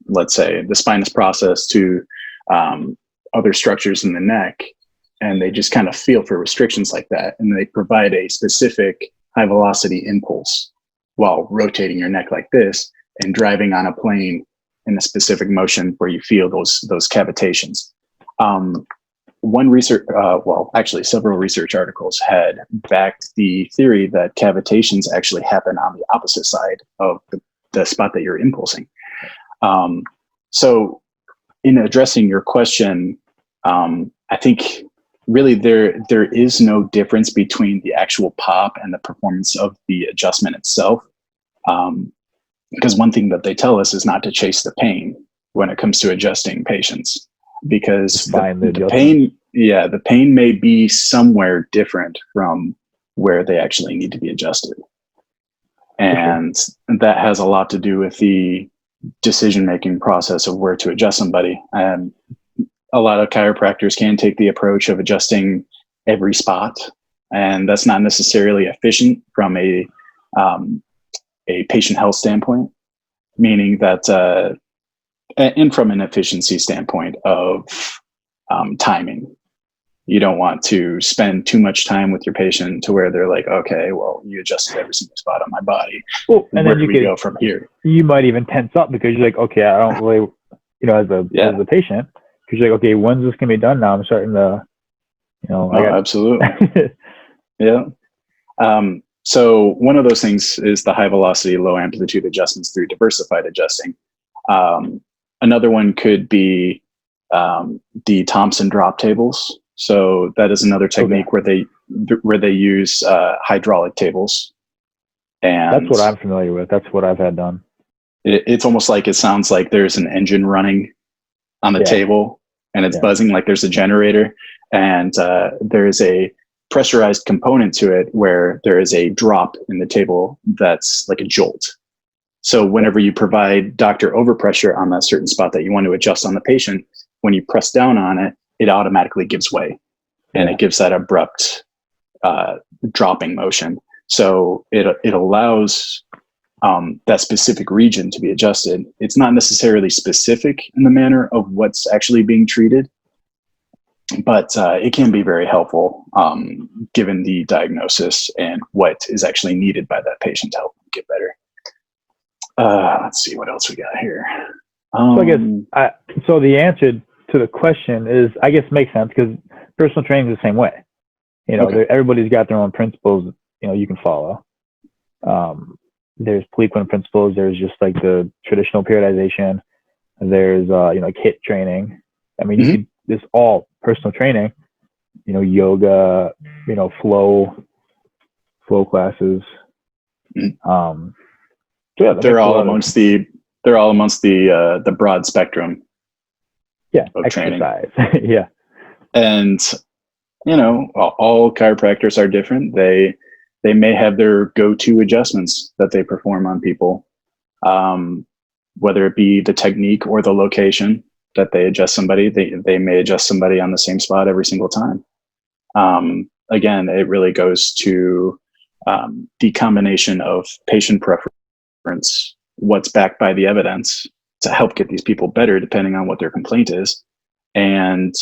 Speaker 1: let's say the spinous process to other structures in the neck, and they just kind of feel for restrictions like that, and they provide a specific high velocity impulse while rotating your neck like this and driving on a plane in a specific motion where you feel those cavitations. Several research articles had backed the theory that cavitations actually happen on the opposite side of the spot that you're impulsing. So in addressing your question, I think really there is no difference between the actual pop and the performance of the adjustment itself. Because one thing that they tell us is not to chase the pain when it comes to adjusting patients, because the pain may be somewhere different from where they actually need to be adjusted. And that has a lot to do with the decision-making process of where to adjust somebody. And a lot of chiropractors can take the approach of adjusting every spot, and that's not necessarily efficient from a patient health standpoint, meaning that, and from an efficiency standpoint of timing. You don't want to spend too much time with your patient to where they're like, okay, well, you adjusted every single spot on my body. Well, and where do we go from here?
Speaker 2: You might even tense up because you're like, okay, I don't really, as a patient, because you're like, okay, when's this going to be done now? I'm starting to,
Speaker 1: absolutely. Yeah. So one of those things is the high velocity, low amplitude adjustments through diversified adjusting. Another one could be the Thompson drop tables. So that is another technique where they use hydraulic tables. And
Speaker 2: that's what I'm familiar with. That's what I've had done.
Speaker 1: It's almost like it sounds like there's an engine running on the table, and it's buzzing like there's a generator, and there is a pressurized component to it where there is a drop in the table that's like a jolt. So whenever you provide doctor overpressure on that certain spot that you want to adjust on the patient, when you press down on it, it automatically gives way, and it gives that abrupt dropping motion. So it allows that specific region to be adjusted. It's not necessarily specific in the manner of what's actually being treated, but it can be very helpful given the diagnosis and what is actually needed by that patient to help them get better. Let's see what else we got here.
Speaker 2: So I guess so the answer to the question is, I guess, makes sense, because personal training is the same way. You know, everybody's got their own principles, you know, you can follow. There's Poliquin principles. There's just like the traditional periodization. There's, you know, like HIIT training. I mean, you could, this all personal training, you know, yoga, you know, flow classes. So yeah,
Speaker 1: they're all amongst the broad spectrum.
Speaker 2: Yeah.
Speaker 1: Of
Speaker 2: Exercise.
Speaker 1: training.
Speaker 2: Yeah.
Speaker 1: And, you know, all chiropractors are different. They may have their go-to adjustments that they perform on people, whether it be the technique or the location that they adjust somebody. They may adjust somebody on the same spot every single time. Again, it really goes to the combination of patient preference, what's backed by the evidence to help get these people better depending on what their complaint is, and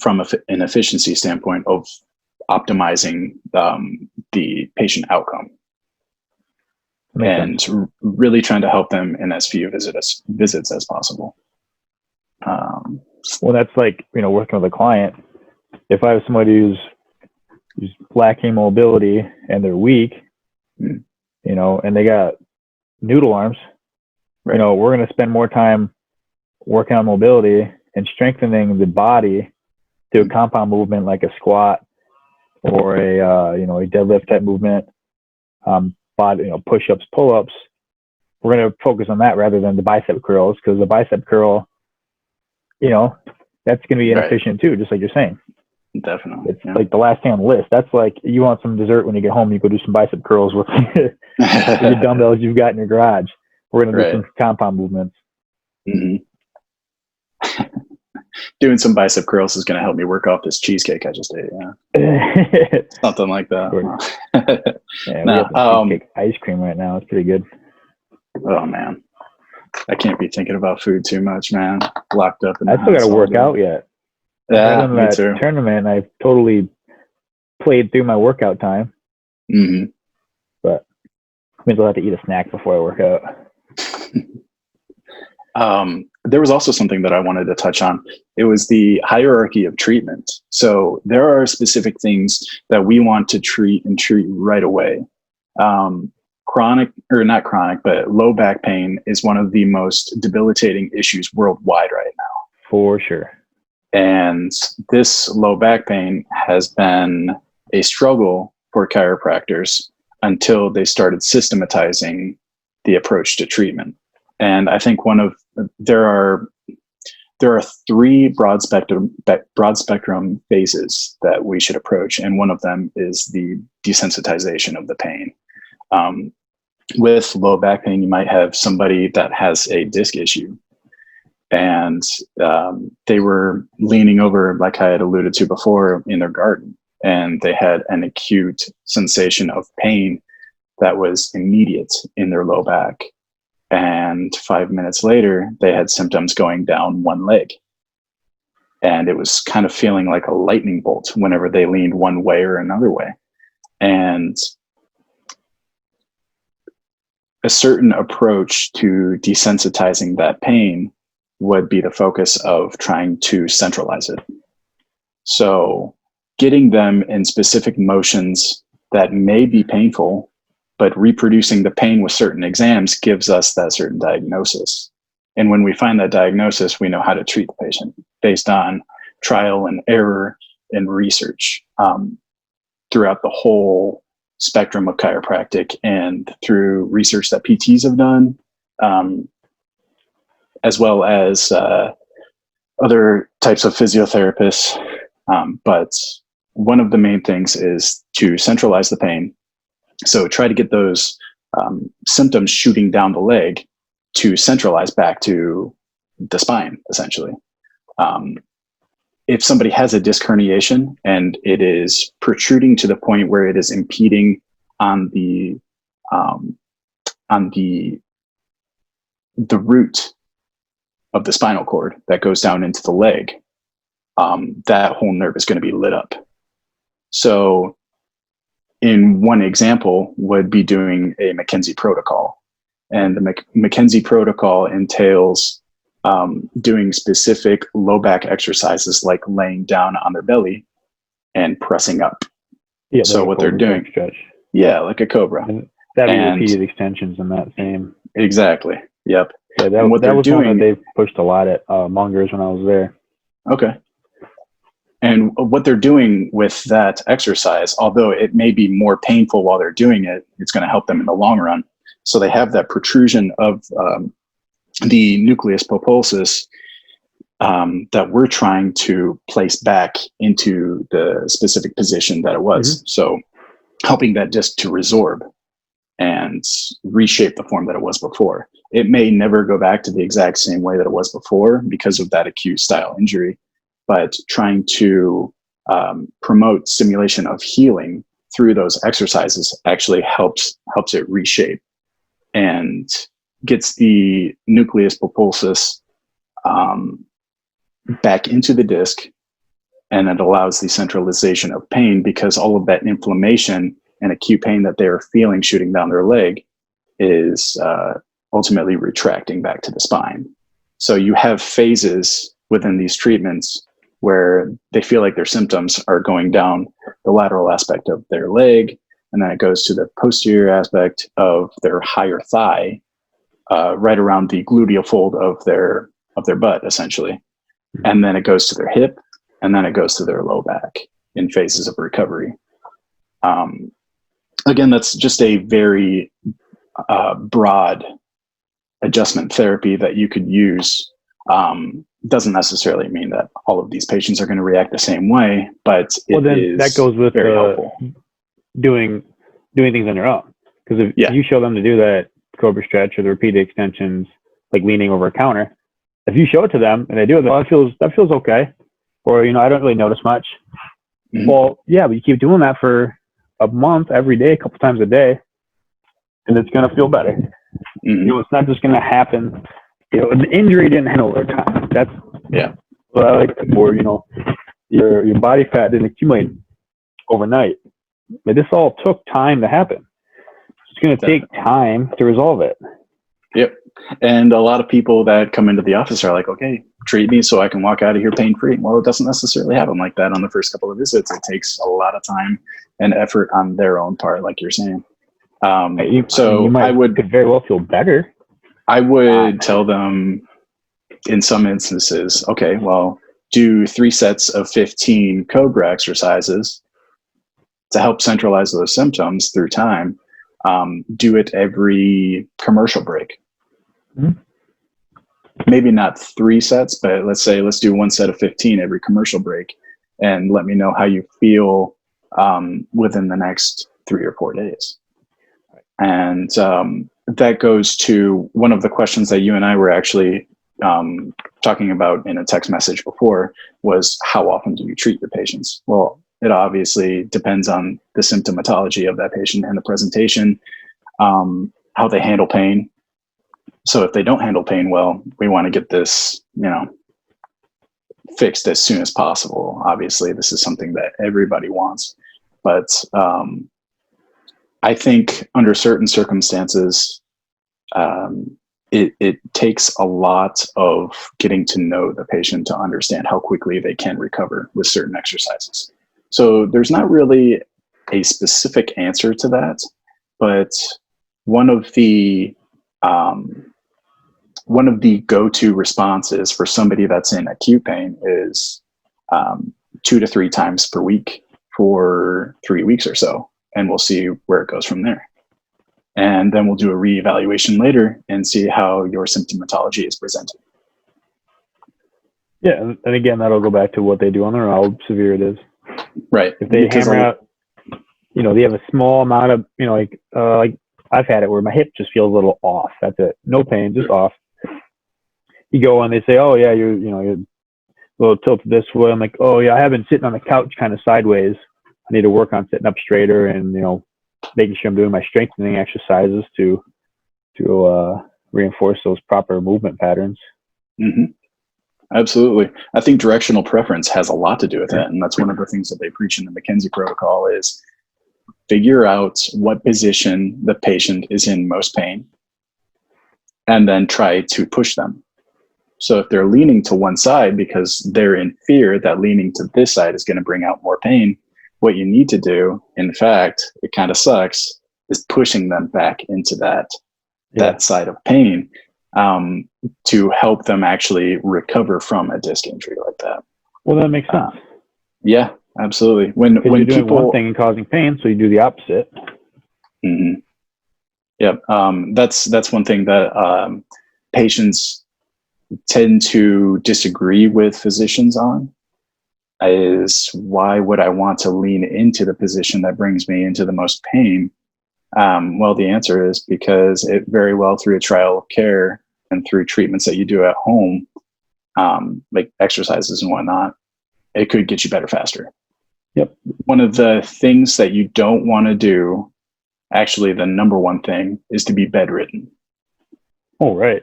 Speaker 1: from an efficiency standpoint of optimizing the patient outcome. And really trying to help them in as few visits as possible.
Speaker 2: Well, that's like, you know, working with a client. If I have somebody who's lacking mobility and they're weak, you know, and they got noodle arms, you know, we're going to spend more time working on mobility and strengthening the body through a compound movement like a squat or a, you know, a deadlift type movement, body, you know, push-ups, pull-ups. We're going to focus on that rather than the bicep curls, because the bicep curl, you know, that's going to be inefficient too, just like you're saying.
Speaker 1: Definitely.
Speaker 2: It's like the last thing on the list. That's like, you want some dessert when you get home, you go do some bicep curls with the dumbbells you've got in your garage. We're going to do some compound movements.
Speaker 1: Doing some bicep curls is going to help me work off this cheesecake I just ate. Yeah. Something like that.
Speaker 2: Yeah, we have some cheesecake ice cream right now. It's pretty good.
Speaker 1: Oh man, I can't be thinking about food too much, man. Locked up in the
Speaker 2: I still got to work out yet.
Speaker 1: Yeah, me too.
Speaker 2: Tournament, I've totally played through my workout time. But I mean, I'll have to eat a snack before I work out.
Speaker 1: There was also something that I wanted to touch on. It was the hierarchy of treatment. So there are specific things that we want to treat right away. Chronic, or not chronic, but low back pain is one of the most debilitating issues worldwide right now.
Speaker 2: For sure.
Speaker 1: And this low back pain has been a struggle for chiropractors until they started systematizing the approach to treatment. And I think there are three broad spectrum phases that we should approach, and one of them is the desensitization of the pain. With low back pain, you might have somebody that has a disc issue, and they were leaning over, like I had alluded to before, in their garden, and they had an acute sensation of pain that was immediate in their low back. And 5 minutes later, they had symptoms going down one leg. And it was kind of feeling like a lightning bolt whenever they leaned one way or another way. And a certain approach to desensitizing that pain would be the focus of trying to centralize it. So getting them in specific motions that may be painful, but reproducing the pain with certain exams gives us that certain diagnosis. And when we find that diagnosis, we know how to treat the patient based on trial and error and research throughout the whole spectrum of chiropractic, and through research that PTs have done, as well as other types of physiotherapists. But one of the main things is to centralize the pain. So try to get those symptoms shooting down the leg to centralize back to the spine, essentially. If somebody has a disc herniation and it is protruding to the point where it is impeding on the root of the spinal cord that goes down into the leg, that whole nerve is going to be lit up. So in one example would be doing a McKenzie protocol. And the McKenzie protocol entails doing specific low back exercises like laying down on their belly and pressing up.
Speaker 2: Yeah.
Speaker 1: So what they're doing,
Speaker 2: stretch.
Speaker 1: Yeah, like a cobra.
Speaker 2: And that'd be repeated extensions in that same.
Speaker 1: Exactly. Yep.
Speaker 2: Yeah, that was one that they've pushed a lot at Munger's when I was there.
Speaker 1: Okay. And what they're doing with that exercise, although it may be more painful while they're doing it, it's going to help them in the long run. So they have that protrusion of the nucleus pulposus that we're trying to place back into the specific position that it was. Mm-hmm. So helping that disc to resorb and reshape the form that it was before. It may never go back to the exact same way that it was before because of that acute style injury, but trying to promote stimulation of healing through those exercises actually helps it reshape and gets the nucleus pulposus back into the disc, and it allows the centralization of pain because all of that inflammation and acute pain that they're feeling shooting down their leg is ultimately retracting back to the spine. So you have phases within these treatments where they feel like their symptoms are going down the lateral aspect of their leg, and then it goes to the posterior aspect of their higher thigh, right around the gluteal fold of their butt, essentially. And then it goes to their hip, and then it goes to their low back in phases of recovery. Again, that's just a very broad adjustment therapy that you could use. Doesn't necessarily mean that all of these patients are going to react the same way, but
Speaker 2: that goes with
Speaker 1: very helpful.
Speaker 2: Doing things on your own. Because if you show them to do that cobra stretch or the repeated extensions, like leaning over a counter, if you show it to them and they do it, that feels okay. Or, I don't really notice much. Mm-hmm. Well, yeah, but you keep doing that for a month, every day, a couple times a day, and it's going to feel better. Mm-hmm. It's not just going to happen. An injury didn't happen over time. That's what I like. Or, your body fat didn't accumulate overnight. But this all took time to happen. It's going to take time to resolve it.
Speaker 1: Yep. And a lot of people that come into the office are like, okay, treat me so I can walk out of here pain-free. Well, it doesn't necessarily happen like that on the first couple of visits. It takes a lot of time and effort on their own part, like you're saying.
Speaker 2: You could very well feel better.
Speaker 1: I would tell them in some instances, okay, well, do 3 sets of 15 cobra exercises to help centralize those symptoms through time. Do it every commercial break. Mm-hmm. Maybe not 3 sets, but let's do 1 set of 15 every commercial break, and let me know how you feel within the next 3 or 4 days. And that goes to one of the questions that you and I were actually talking about in a text message before, was how often do you treat your patients? Well, it obviously depends on the symptomatology of that patient and the presentation, how they handle pain. So if they don't handle pain well, we want to get this, fixed as soon as possible. Obviously, this is something that everybody wants, but I think under certain circumstances, it takes a lot of getting to know the patient to understand how quickly they can recover with certain exercises. So there's not really a specific answer to that, but one of the go-to responses for somebody that's in acute pain is 2 to 3 times per week for 3 weeks or so, and we'll see where it goes from there. And then we'll do a reevaluation later and see how your symptomatology is presented.
Speaker 2: Yeah, and again, that'll go back to what they do on their own, how severe it is.
Speaker 1: Right.
Speaker 2: If they hammer out, they have a small amount of, like I've had it where my hip just feels a little off. That's it. No pain, just off. You go and they say, oh yeah, you're a little tilted this way. I'm like, oh yeah, I have been sitting on the couch kind of sideways. I need to work on sitting up straighter and, making sure I'm doing my strengthening exercises to reinforce those proper movement patterns.
Speaker 1: Mm-hmm. Absolutely. I think directional preference has a lot to do with that. And that's one of the things that they preach in the McKenzie protocol is figure out what position the patient is in most pain and then try to push them. So if they're leaning to one side because they're in fear that leaning to this side is going to bring out more pain, what you need to do, in fact, it kind of sucks, is pushing them back into that side of pain, to help them actually recover from a disc injury like that.
Speaker 2: Well, that makes sense.
Speaker 1: Yeah, absolutely. When
Speaker 2: you're doing
Speaker 1: people,
Speaker 2: one thing and causing pain, so you do the opposite.
Speaker 1: Mm-hmm. Yep. That's one thing that patients tend to disagree with physicians on, is why would I want to lean into the position that brings me into the most pain? Well, the answer is because it very well, through a trial of care and through treatments that you do at home, like exercises and whatnot, it could get you better faster.
Speaker 2: Yep.
Speaker 1: One of the things that you don't want to do, actually the number one thing, is to be bedridden.
Speaker 2: Oh, right.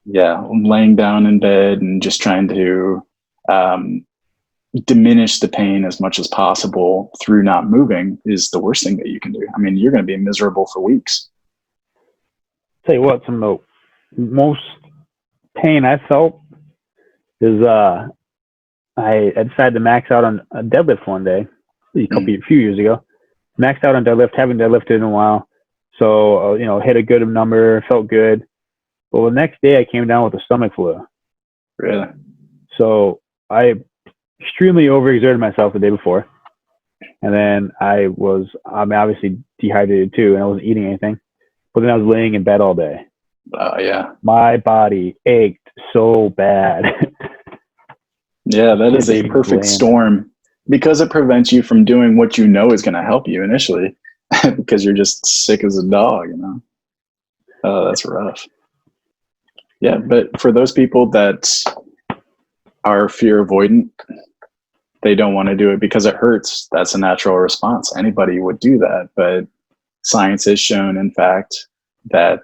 Speaker 1: Yeah, laying down in bed and just trying to diminish the pain as much as possible through not moving is the worst thing that you can do. I mean, you're going to be miserable for weeks.
Speaker 2: Tell you what, some of the most pain I felt is I decided to max out on a deadlift one day, a few years ago. Maxed out on deadlift, haven't deadlifted in a while. So, hit a good number, felt good. But the next day I came down with a stomach flu.
Speaker 1: Really?
Speaker 2: So I extremely overexerted myself the day before. And then I was, obviously dehydrated too, and I wasn't eating anything. But then I was laying in bed all day.
Speaker 1: Yeah.
Speaker 2: My body ached so bad.
Speaker 1: Yeah, that is a perfect storm, because it prevents you from doing what you know is going to help you initially, because you're just sick as a dog, Oh, that's rough. Yeah, but for those people that are fear avoidant, they don't want to do it because it hurts. That's a natural response. Anybody would do that, but science has shown, in fact, that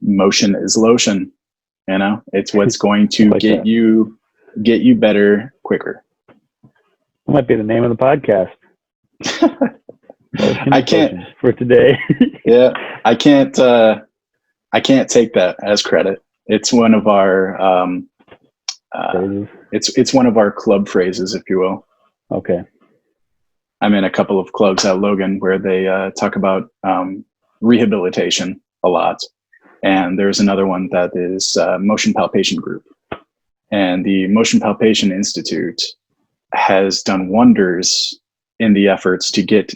Speaker 1: motion is lotion. It's what's going to get you better quicker.
Speaker 2: That might be the name of the podcast.
Speaker 1: I can't
Speaker 2: for today.
Speaker 1: Yeah, I can't take that as credit. It's one of our it's one of our club phrases, if you will.
Speaker 2: Okay.
Speaker 1: I'm in a couple of clubs at Logan where they talk about rehabilitation a lot, and there's another one that is Motion Palpation Group, and the Motion Palpation Institute has done wonders in the efforts to get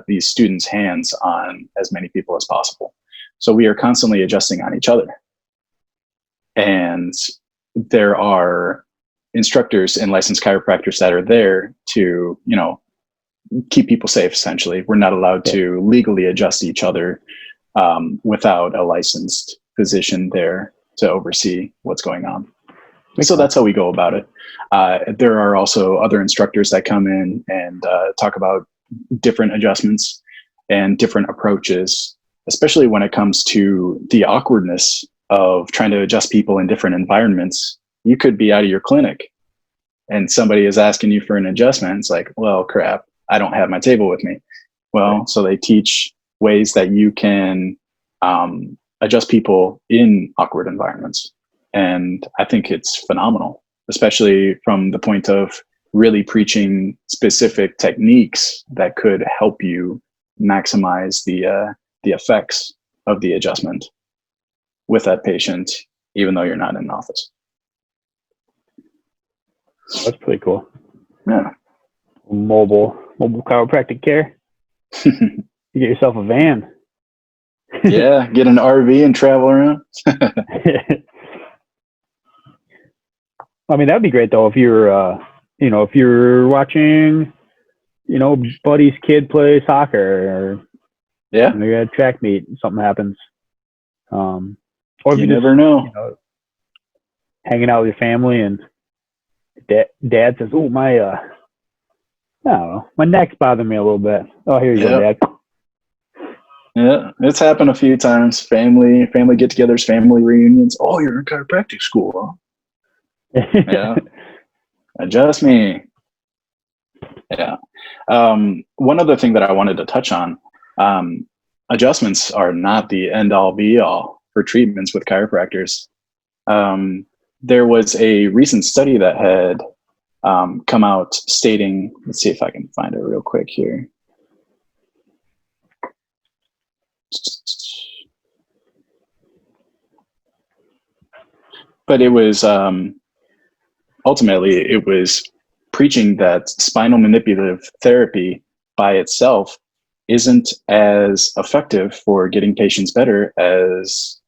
Speaker 1: these students' hands on as many people as possible. So we are constantly adjusting on each other. And there are instructors and licensed chiropractors that are there to, keep people safe, essentially. We're not allowed to legally adjust each other without a licensed physician there to oversee what's going on. So that's how we go about it. There are also other instructors that come in and talk about different adjustments and different approaches, especially when it comes to the awkwardness of trying to adjust people in different environments. You could be out of your clinic and somebody is asking you for an adjustment. It's like, well, crap, I don't have my table with me. Well, so they teach ways that you can adjust people in awkward environments. And I think it's phenomenal, especially from the point of really preaching specific techniques that could help you maximize the effects of the adjustment with that patient, even though you're not in an office.
Speaker 2: That's pretty cool.
Speaker 1: Yeah.
Speaker 2: Mobile chiropractic care. You get yourself a van.
Speaker 1: Yeah, get an RV and travel around.
Speaker 2: I mean, that'd be great though if you're, if you're watching, buddy's kid play soccer, or you're at a track meet and something happens. Or if
Speaker 1: you never know.
Speaker 2: Hanging out with your family and dad says, "Oh, my, I don't know, my neck's bothering me a little bit." Oh, here you go, Dad.
Speaker 1: Yeah, it's happened a few times. Family get-togethers, family reunions. Oh, you're in chiropractic school, huh? Yeah. Adjust me. Yeah. One other thing that I wanted to touch on, adjustments are not the end all be all for treatments with chiropractors. There was a recent study that had come out stating, let's see if I can find it real quick here. But it was ultimately, it was preaching that spinal manipulative therapy by itself isn't as effective for getting patients better as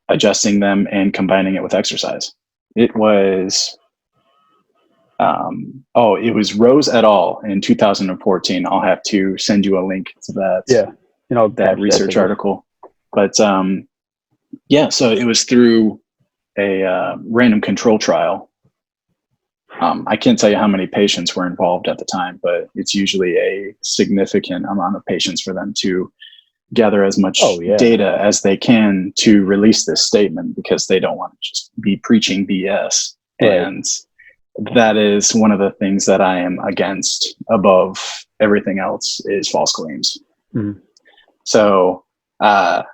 Speaker 1: adjusting them and combining it with exercise. It was, it was Rose et al. In 2014. I'll have to send you a link to that.
Speaker 2: Yeah,
Speaker 1: that research article. But so it was through a random control trial. I can't tell you how many patients were involved at the time, but it's usually a significant amount of patients for them to gather as much data as they can to release this statement, because they don't want to just be preaching BS. Right. And that is one of the things that I am against above everything else is false claims. Mm-hmm. So I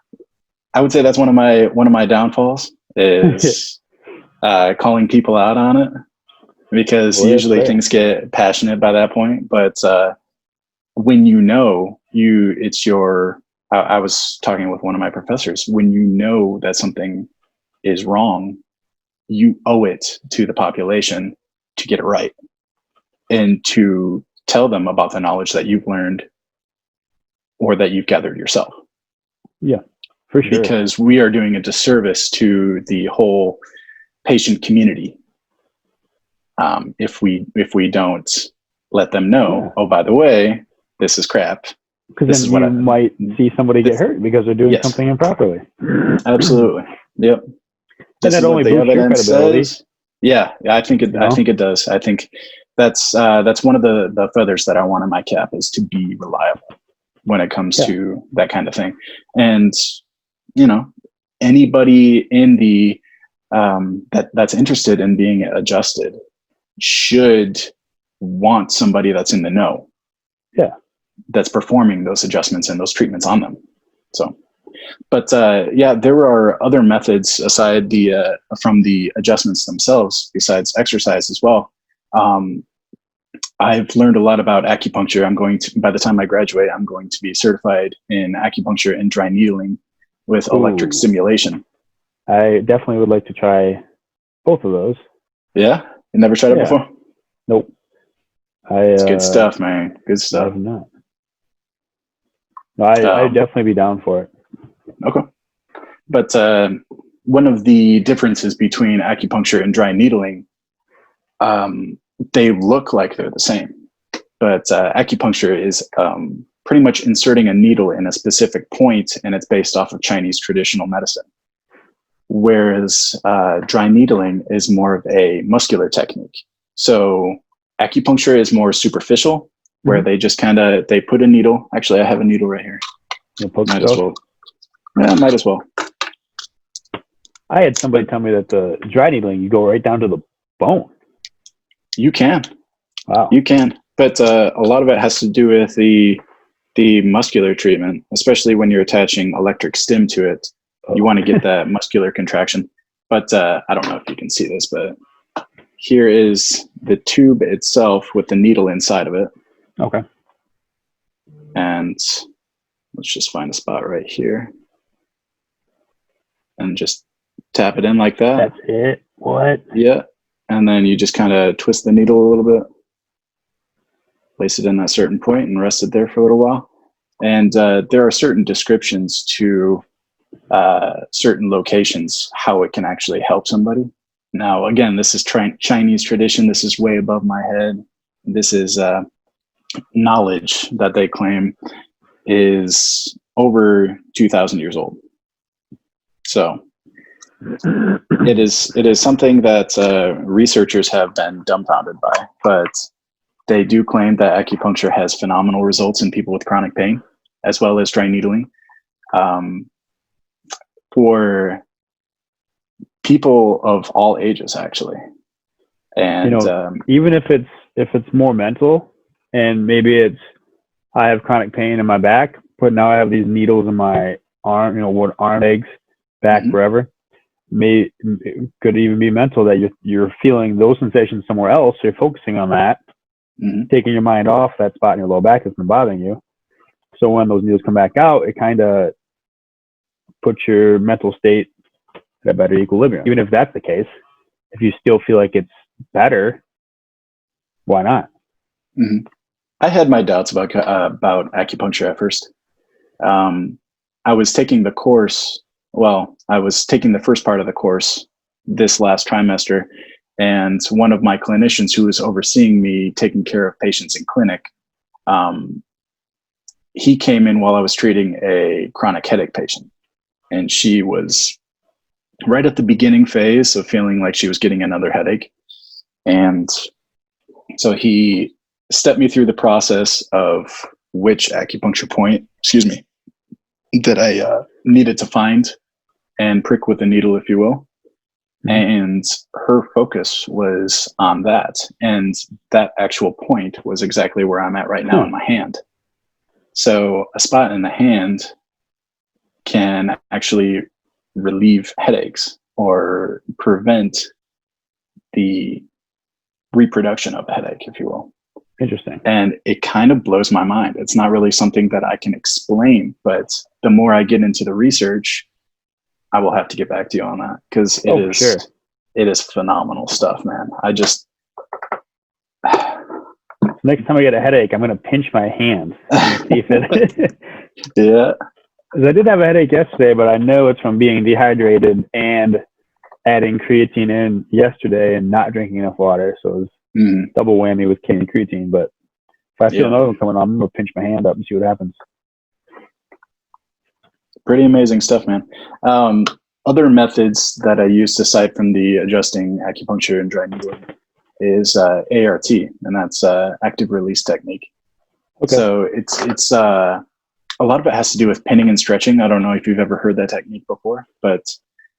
Speaker 1: would say that's one of my downfalls is calling people out on it. Because usually things get passionate by that point, but when I was talking with one of my professors, when you know that something is wrong, you owe it to the population to get it right and to tell them about the knowledge that you've learned or that you've gathered yourself.
Speaker 2: Yeah, for sure.
Speaker 1: Because we are doing a disservice to the whole patient community. If we don't let them know, oh, by the way, this is crap.
Speaker 2: Because then you might see somebody get hurt because they're doing something improperly.
Speaker 1: Absolutely. Yep.
Speaker 2: And that only boosts your credibility.
Speaker 1: Yeah, I think it does. I think that's one of the feathers that I want in my cap is to be reliable when it comes to that kind of thing. And anybody in the that's interested in being adjusted should want somebody that's in the know.
Speaker 2: Yeah.
Speaker 1: That's performing those adjustments and those treatments on them. So, but there are other methods aside from the adjustments themselves, besides exercise as well. I've learned a lot about acupuncture. By the time I graduate, I'm going to be certified in acupuncture and dry needling with electric stimulation.
Speaker 2: I definitely would like to try both of those.
Speaker 1: Yeah? You never tried it before?
Speaker 2: Nope.
Speaker 1: It's good stuff, man. Good stuff.
Speaker 2: I have not. No, I'd definitely be down for it.
Speaker 1: Okay. But one of the differences between acupuncture and dry needling, they look like they're the same. But acupuncture is pretty much inserting a needle in a specific point, and it's based off of Chinese traditional medicine. Whereas dry needling is more of a muscular technique. So acupuncture is more superficial, where they just they put a needle. Actually, I have a needle right here. Might as well. Yeah, might as well.
Speaker 2: I had somebody tell me that the dry needling, you go right down to the bone.
Speaker 1: You can.
Speaker 2: Wow.
Speaker 1: You can. But a lot of it has to do with the muscular treatment, especially when you're attaching electric stim to it. You want to get that muscular contraction. But I don't know if you can see this, but here is the tube itself with the needle inside of it.
Speaker 2: Okay.
Speaker 1: And let's just find a spot right here. And just tap it in like that.
Speaker 2: That's it? What?
Speaker 1: Yeah. And then you just kind of twist the needle a little bit. Place it in that certain point and rest it there for a little while. And there are certain descriptions to certain locations, how it can actually help somebody. Now, again, this is Chinese tradition. This is way above my head. This is knowledge that they claim is over 2,000 years old. So it is something that researchers have been dumbfounded by, but they do claim that acupuncture has phenomenal results in people with chronic pain, as well as dry needling. For people of all ages, actually. And
Speaker 2: even if it's more mental, and maybe it's I have chronic pain in my back, but now I have these needles in my arm, arm, legs, back, wherever. It could even be mental that you're feeling those sensations somewhere else. So you're focusing on that, taking your mind off that spot in your lower back that's been bothering you. So when those needles come back out, it kind of puts your mental state at a better equilibrium. Even if that's the case, if you still feel like it's better, why not?
Speaker 1: I had my doubts about acupuncture at first. I was taking the course. Well, I was taking the first part of the course this last trimester, and one of my clinicians who was overseeing me taking care of patients in clinic, he came in while I was treating a chronic headache patient, and she was right at the beginning phase of feeling like she was getting another headache. And so he stepped me through the process of which acupuncture point, that I needed to find and prick with a needle, if you will. And her focus was on that. And that actual point was exactly where I'm at right now in my hand. So a spot in the hand can actually relieve headaches or prevent the reproduction of a headache, if you will.
Speaker 2: Interesting.
Speaker 1: And it kind of blows my mind. It's not really something that I can explain, but the more I get into the research, I will have to get back to you on that, because it is phenomenal stuff, man.
Speaker 2: Next time I get a headache, I'm going to pinch my hand and see if it.
Speaker 1: Yeah.
Speaker 2: Because I did have a headache yesterday, but I know it's from being dehydrated and adding creatine in yesterday and not drinking enough water. So it was double whammy with cane and creatine. But if I feel another one coming on, I'm going to pinch my hand up and see what happens.
Speaker 1: Pretty amazing stuff, man. Other methods that I use aside from the adjusting acupuncture and dry needling is ART, and that's active release technique. Okay. So it's a lot of it has to do with pinning and stretching. I don't know if you've ever heard that technique before, but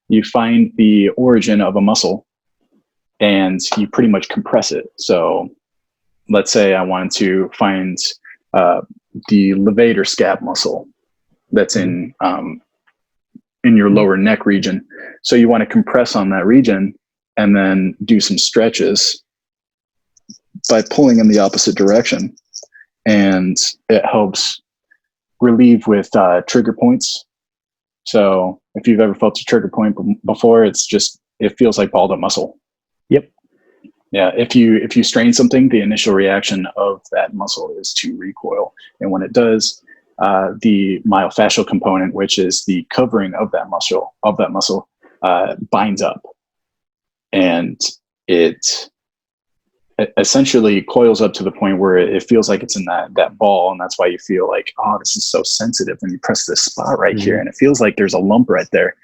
Speaker 1: you find the origin of a muscle and you pretty much compress it. So let's say I wanted to find the levator scap muscle that's in your lower neck region. So you want to compress on that region and then do some stretches by pulling in the opposite direction. And it helps relieve with trigger points. So if you've ever felt a trigger point before, it feels like balled up muscle.
Speaker 2: Yep.
Speaker 1: Yeah. If you strain something, the initial reaction of that muscle is to recoil. And when it does, the myofascial component, which is the covering of that muscle, binds up, and it essentially coils up to the point where it feels like it's in that ball. And that's why you feel like, oh, this is so sensitive when you press this spot right here. And it feels like there's a lump right there.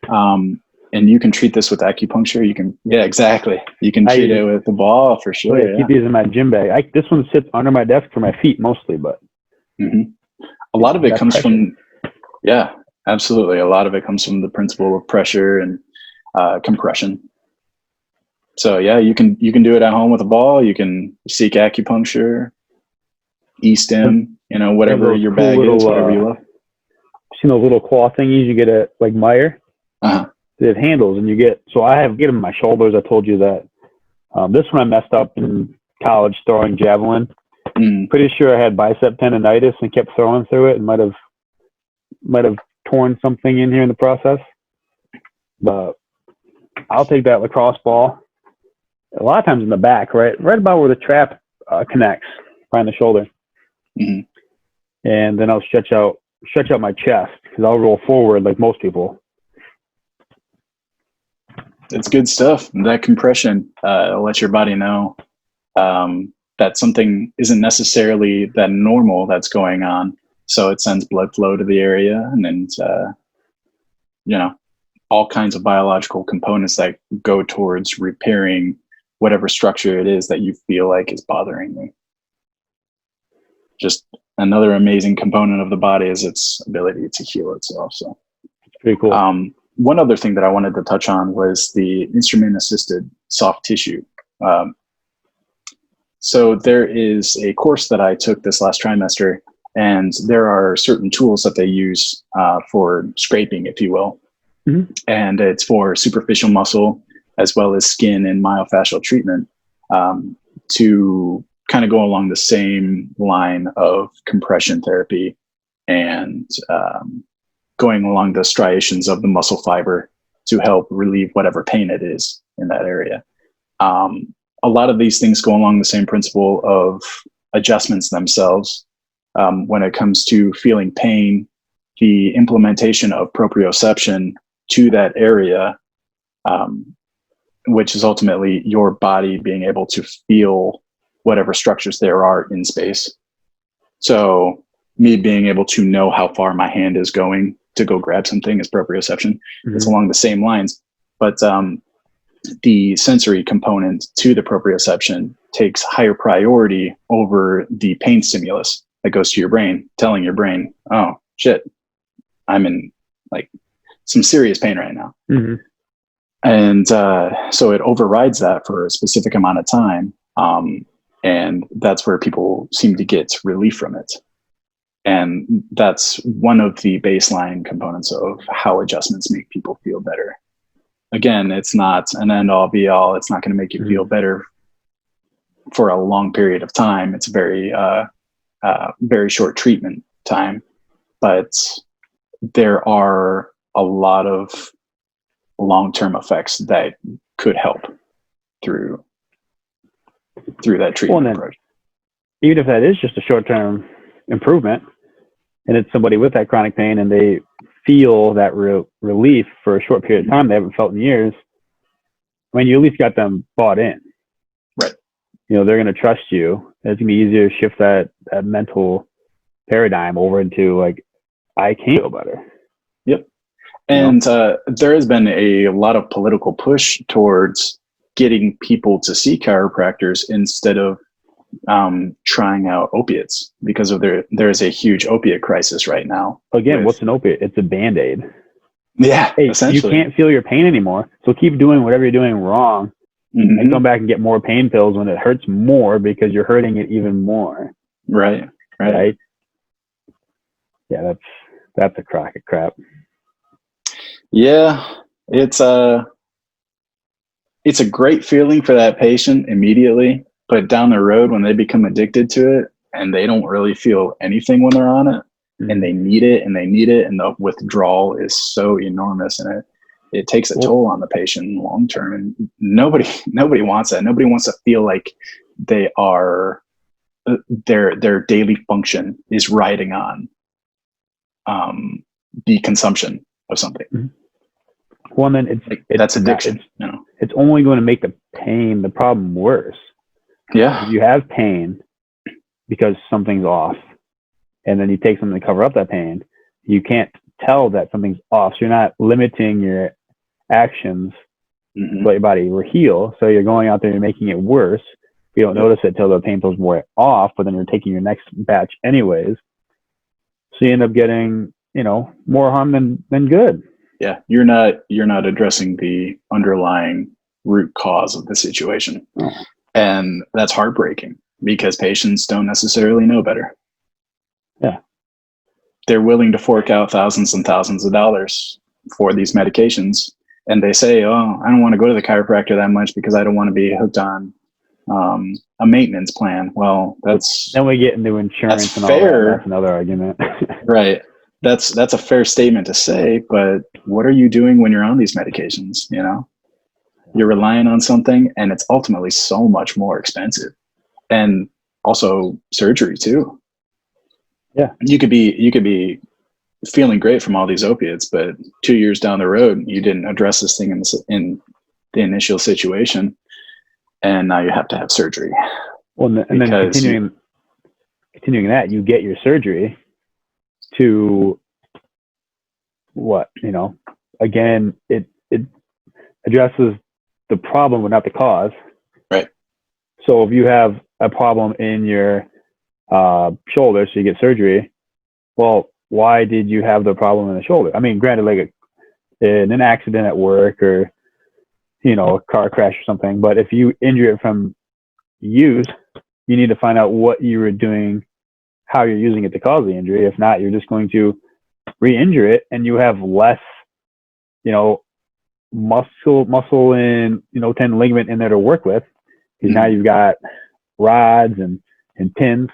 Speaker 1: And you can treat this with acupuncture. Exactly. You can treat it with the ball for sure.
Speaker 2: I keep these in my gym bag. This one sits under my desk for my feet mostly, but
Speaker 1: a lot of it comes from, absolutely. A lot of it comes from the principle of pressure and compression. So you can do it at home with a ball. You can seek acupuncture, e-stim, whatever your bag is, whatever you love.
Speaker 2: Seen those little claw thingies you get at like Meijer? They have handles, and so I get them in my shoulders. I told you that. This one I messed up in college throwing javelin. Pretty sure I had bicep tendonitis and kept throwing through it, and might have torn something in here in the process. But I'll take that lacrosse ball. A lot of times in the back, right about where the trap connects, behind the shoulder. And then I'll stretch out my chest, because I'll roll forward like most people.
Speaker 1: It's good stuff. That compression will let your body know that something isn't necessarily that normal that's going on. So it sends blood flow to the area, and then all kinds of biological components that go towards repairing whatever structure it is that you feel like is bothering you. Just another amazing component of the body is its ability to heal itself. So
Speaker 2: it's pretty cool.
Speaker 1: One other thing that I wanted to touch on was the instrument-assisted soft tissue. So there is a course that I took this last trimester And there are certain tools that they use for scraping, if you will.
Speaker 2: Mm-hmm.
Speaker 1: And it's for superficial muscle as well as skin and myofascial treatment to kind of go along the same line of compression therapy and going along the striations of the muscle fiber to help relieve whatever pain it is in that area. A lot of these things go along the same principle of adjustments themselves. When it comes to feeling pain, the implementation of proprioception to that area, which is ultimately your body being able to feel whatever structures there are in space. So me being able to know how far my hand is going to go grab something is proprioception. Mm-hmm. It's along the same lines, but the sensory component to the proprioception takes higher priority over the pain stimulus that goes to your brain, telling your brain, oh shit, I'm in like some serious pain right now.
Speaker 2: Mm-hmm.
Speaker 1: And so it overrides that for a specific amount of time. And that's where people seem to get relief from it. And that's one of the baseline components of how adjustments make people feel better. Again, it's not an end all be all. It's not going to make you feel better for a long period of time. It's very, very short treatment time, but there are a lot of long-term effects that could help through that treatment approach.
Speaker 2: Even if that is just a short-term improvement, and it's somebody with that chronic pain and they feel that relief for a short period of time they haven't felt in years, I mean, you at least got them bought in.
Speaker 1: Right.
Speaker 2: You know, they're going to trust you. It's going to be easier to shift that mental paradigm over into like, I can feel better.
Speaker 1: Yep. And there has been a lot of political push towards getting people to see chiropractors instead of trying out opiates, because of there's a huge opiate crisis right now.
Speaker 2: Again, what's an opiate? It's a Band-Aid.
Speaker 1: Yeah,
Speaker 2: hey,
Speaker 1: essentially.
Speaker 2: You can't feel your pain anymore, so keep doing whatever you're doing wrong, and come back and get more pain pills when it hurts more because you're hurting it even more.
Speaker 1: Right.
Speaker 2: Yeah, that's a crock of crap.
Speaker 1: Yeah, it's a great feeling for that patient immediately, but down the road when they become addicted to it and they don't really feel anything when they're on it, and they need it, and the withdrawal is so enormous, and it takes a toll on the patient long term. And nobody wants that. Nobody wants to feel like they are their daily function is riding on the consumption of something.
Speaker 2: Mm-hmm. Well, and then
Speaker 1: that's addiction.
Speaker 2: It's only going to make the problem worse.
Speaker 1: Yeah.
Speaker 2: If you have pain because something's off, and then you take something to cover up that pain, you can't tell that something's off. So you're not limiting your actions to let your body heal. So you're going out there and making it worse. You don't notice it till the pain pills wear off, but then you're taking your next batch anyways. So you end up getting, more harm than good.
Speaker 1: Yeah, you're not addressing the underlying root cause of the situation. Oh. And that's heartbreaking because patients don't necessarily know better.
Speaker 2: Yeah.
Speaker 1: They're willing to fork out thousands and thousands of dollars for these medications. And they say, oh, I don't want to go to the chiropractor that much because I don't want to be hooked on a maintenance plan. Well,
Speaker 2: then we get into insurance and all that. That's another argument.
Speaker 1: Right. That's a fair statement to say, but what are you doing when you're on these medications? You're relying on something, and it's ultimately so much more expensive, and also surgery too.
Speaker 2: Yeah.
Speaker 1: You could be feeling great from all these opiates, but 2 years down the road, you didn't address this thing in the initial situation, and now you have to have surgery.
Speaker 2: Well, and then continuing that, you get your surgery to what, again, it addresses the problem but not the cause.
Speaker 1: Right.
Speaker 2: So if you have a problem in your shoulder, so you get surgery, well, why did you have the problem in the shoulder? I mean, granted, like in an accident at work or, a car crash or something, but if you injure it from use, you need to find out what you were doing, how you're using it to cause the injury. If not, you're just going to re-injure it, and you have less, muscle and, tendon ligament in there to work with, because now you've got rods and pins.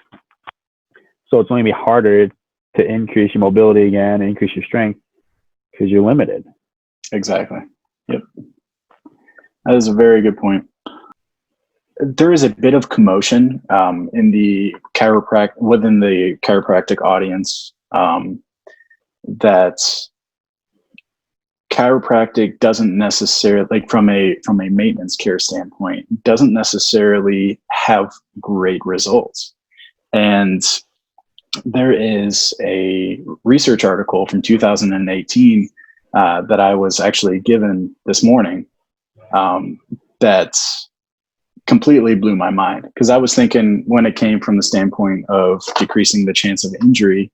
Speaker 2: So it's going to be harder to increase your mobility again and increase your strength because you're limited.
Speaker 1: Exactly. Yep. That is a very good point. There is a bit of commotion within the chiropractic audience that chiropractic doesn't necessarily, like from a maintenance care standpoint, doesn't necessarily have great results. And there is a research article from 2018 that I was actually given this morning that completely blew my mind, because I was thinking, when it came from the standpoint of decreasing the chance of injury,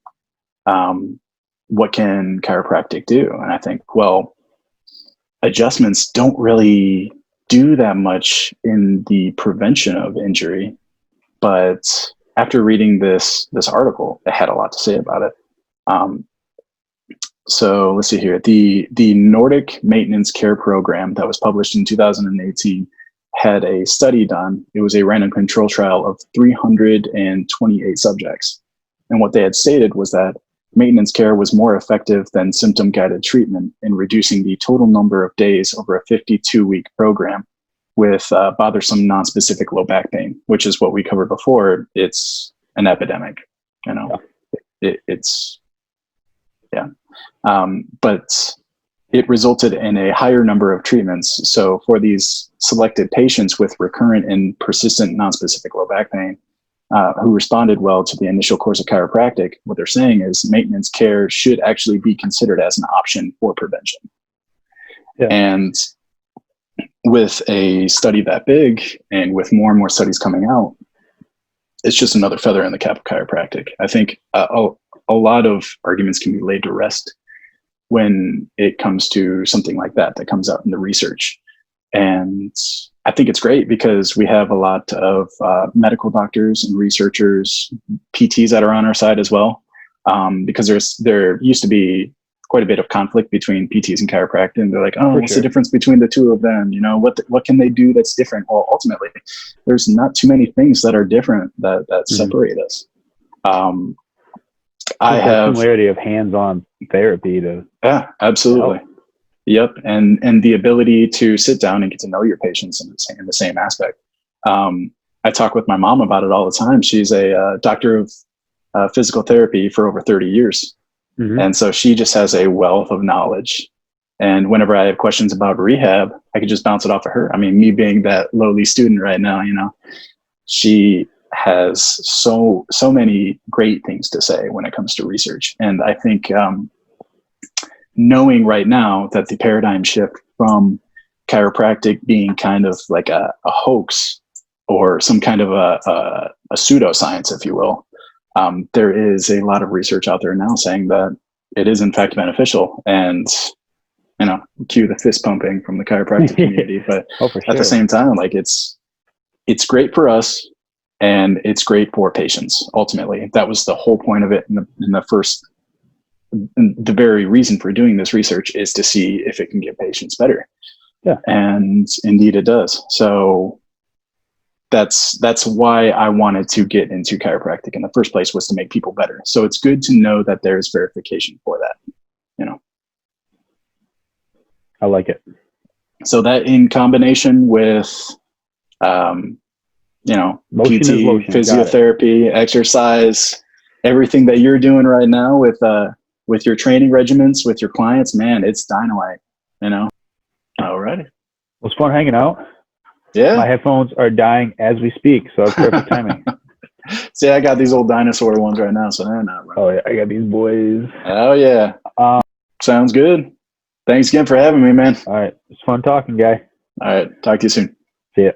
Speaker 1: what can chiropractic do? And I think, well, adjustments don't really do that much in the prevention of injury. But after reading this article, it had a lot to say about it. So let's see here. The Nordic Maintenance Care Program that was published in 2018 had a study done. It was a random control trial of 328 subjects. And what they had stated was that maintenance care was more effective than symptom-guided treatment in reducing the total number of days over a 52-week program with bothersome nonspecific low back pain, which is what we covered before. It's an epidemic, but it resulted in a higher number of treatments. So for these selected patients with recurrent and persistent nonspecific low back pain, who responded well to the initial course of chiropractic, what they're saying is maintenance care should actually be considered as an option for prevention. Yeah. And with a study that big, and with more and more studies coming out, it's just another feather in the cap of chiropractic. I think a lot of arguments can be laid to rest when it comes to something like that comes out in the research. And I think it's great because we have a lot of medical doctors and researchers, PTs that are on our side as well, because there used to be quite a bit of conflict between PTs and chiropractic, and they're like, oh, what's the difference between the two of them? What can they do that's different? Well, ultimately, there's not too many things that are different that separate us. I have
Speaker 2: similarity of hands-on therapy to
Speaker 1: absolutely. Help. Yep. And the ability to sit down and get to know your patients in the same aspect. I talk with my mom about it all the time. She's a doctor of physical therapy for over 30 years. Mm-hmm. And so she just has a wealth of knowledge. And whenever I have questions about rehab, I could just bounce it off of her. I mean, me being that lowly student right now, she has so many great things to say when it comes to research. And I think, knowing right now that the paradigm shift from chiropractic being kind of like a hoax or some kind of a pseudoscience, if you will, there is a lot of research out there now saying that it is in fact beneficial. And, cue the fist pumping from the chiropractic community, but at the same time, like it's great for us and it's great for patients. Ultimately, that was the whole point of it the very reason for doing this research is to see if it can get patients better. Yeah. And indeed it does. So that's why I wanted to get into chiropractic in the first place, was to make people better. So it's good to know that there's verification for that,
Speaker 2: I like it.
Speaker 1: So that in combination with, PT, physiotherapy, exercise, everything that you're doing right now with your training regimens, with your clients, man, it's dynamite, All right.
Speaker 2: Well, it's fun hanging out.
Speaker 1: Yeah.
Speaker 2: My headphones are dying as we speak, so it's perfect timing.
Speaker 1: See, I got these old dinosaur ones right now, so they're not right.
Speaker 2: Oh, yeah, I got these boys.
Speaker 1: Oh, yeah. Sounds good. Thanks again for having me, man.
Speaker 2: All right. It's fun talking, guy.
Speaker 1: All right. Talk to you soon.
Speaker 2: See ya.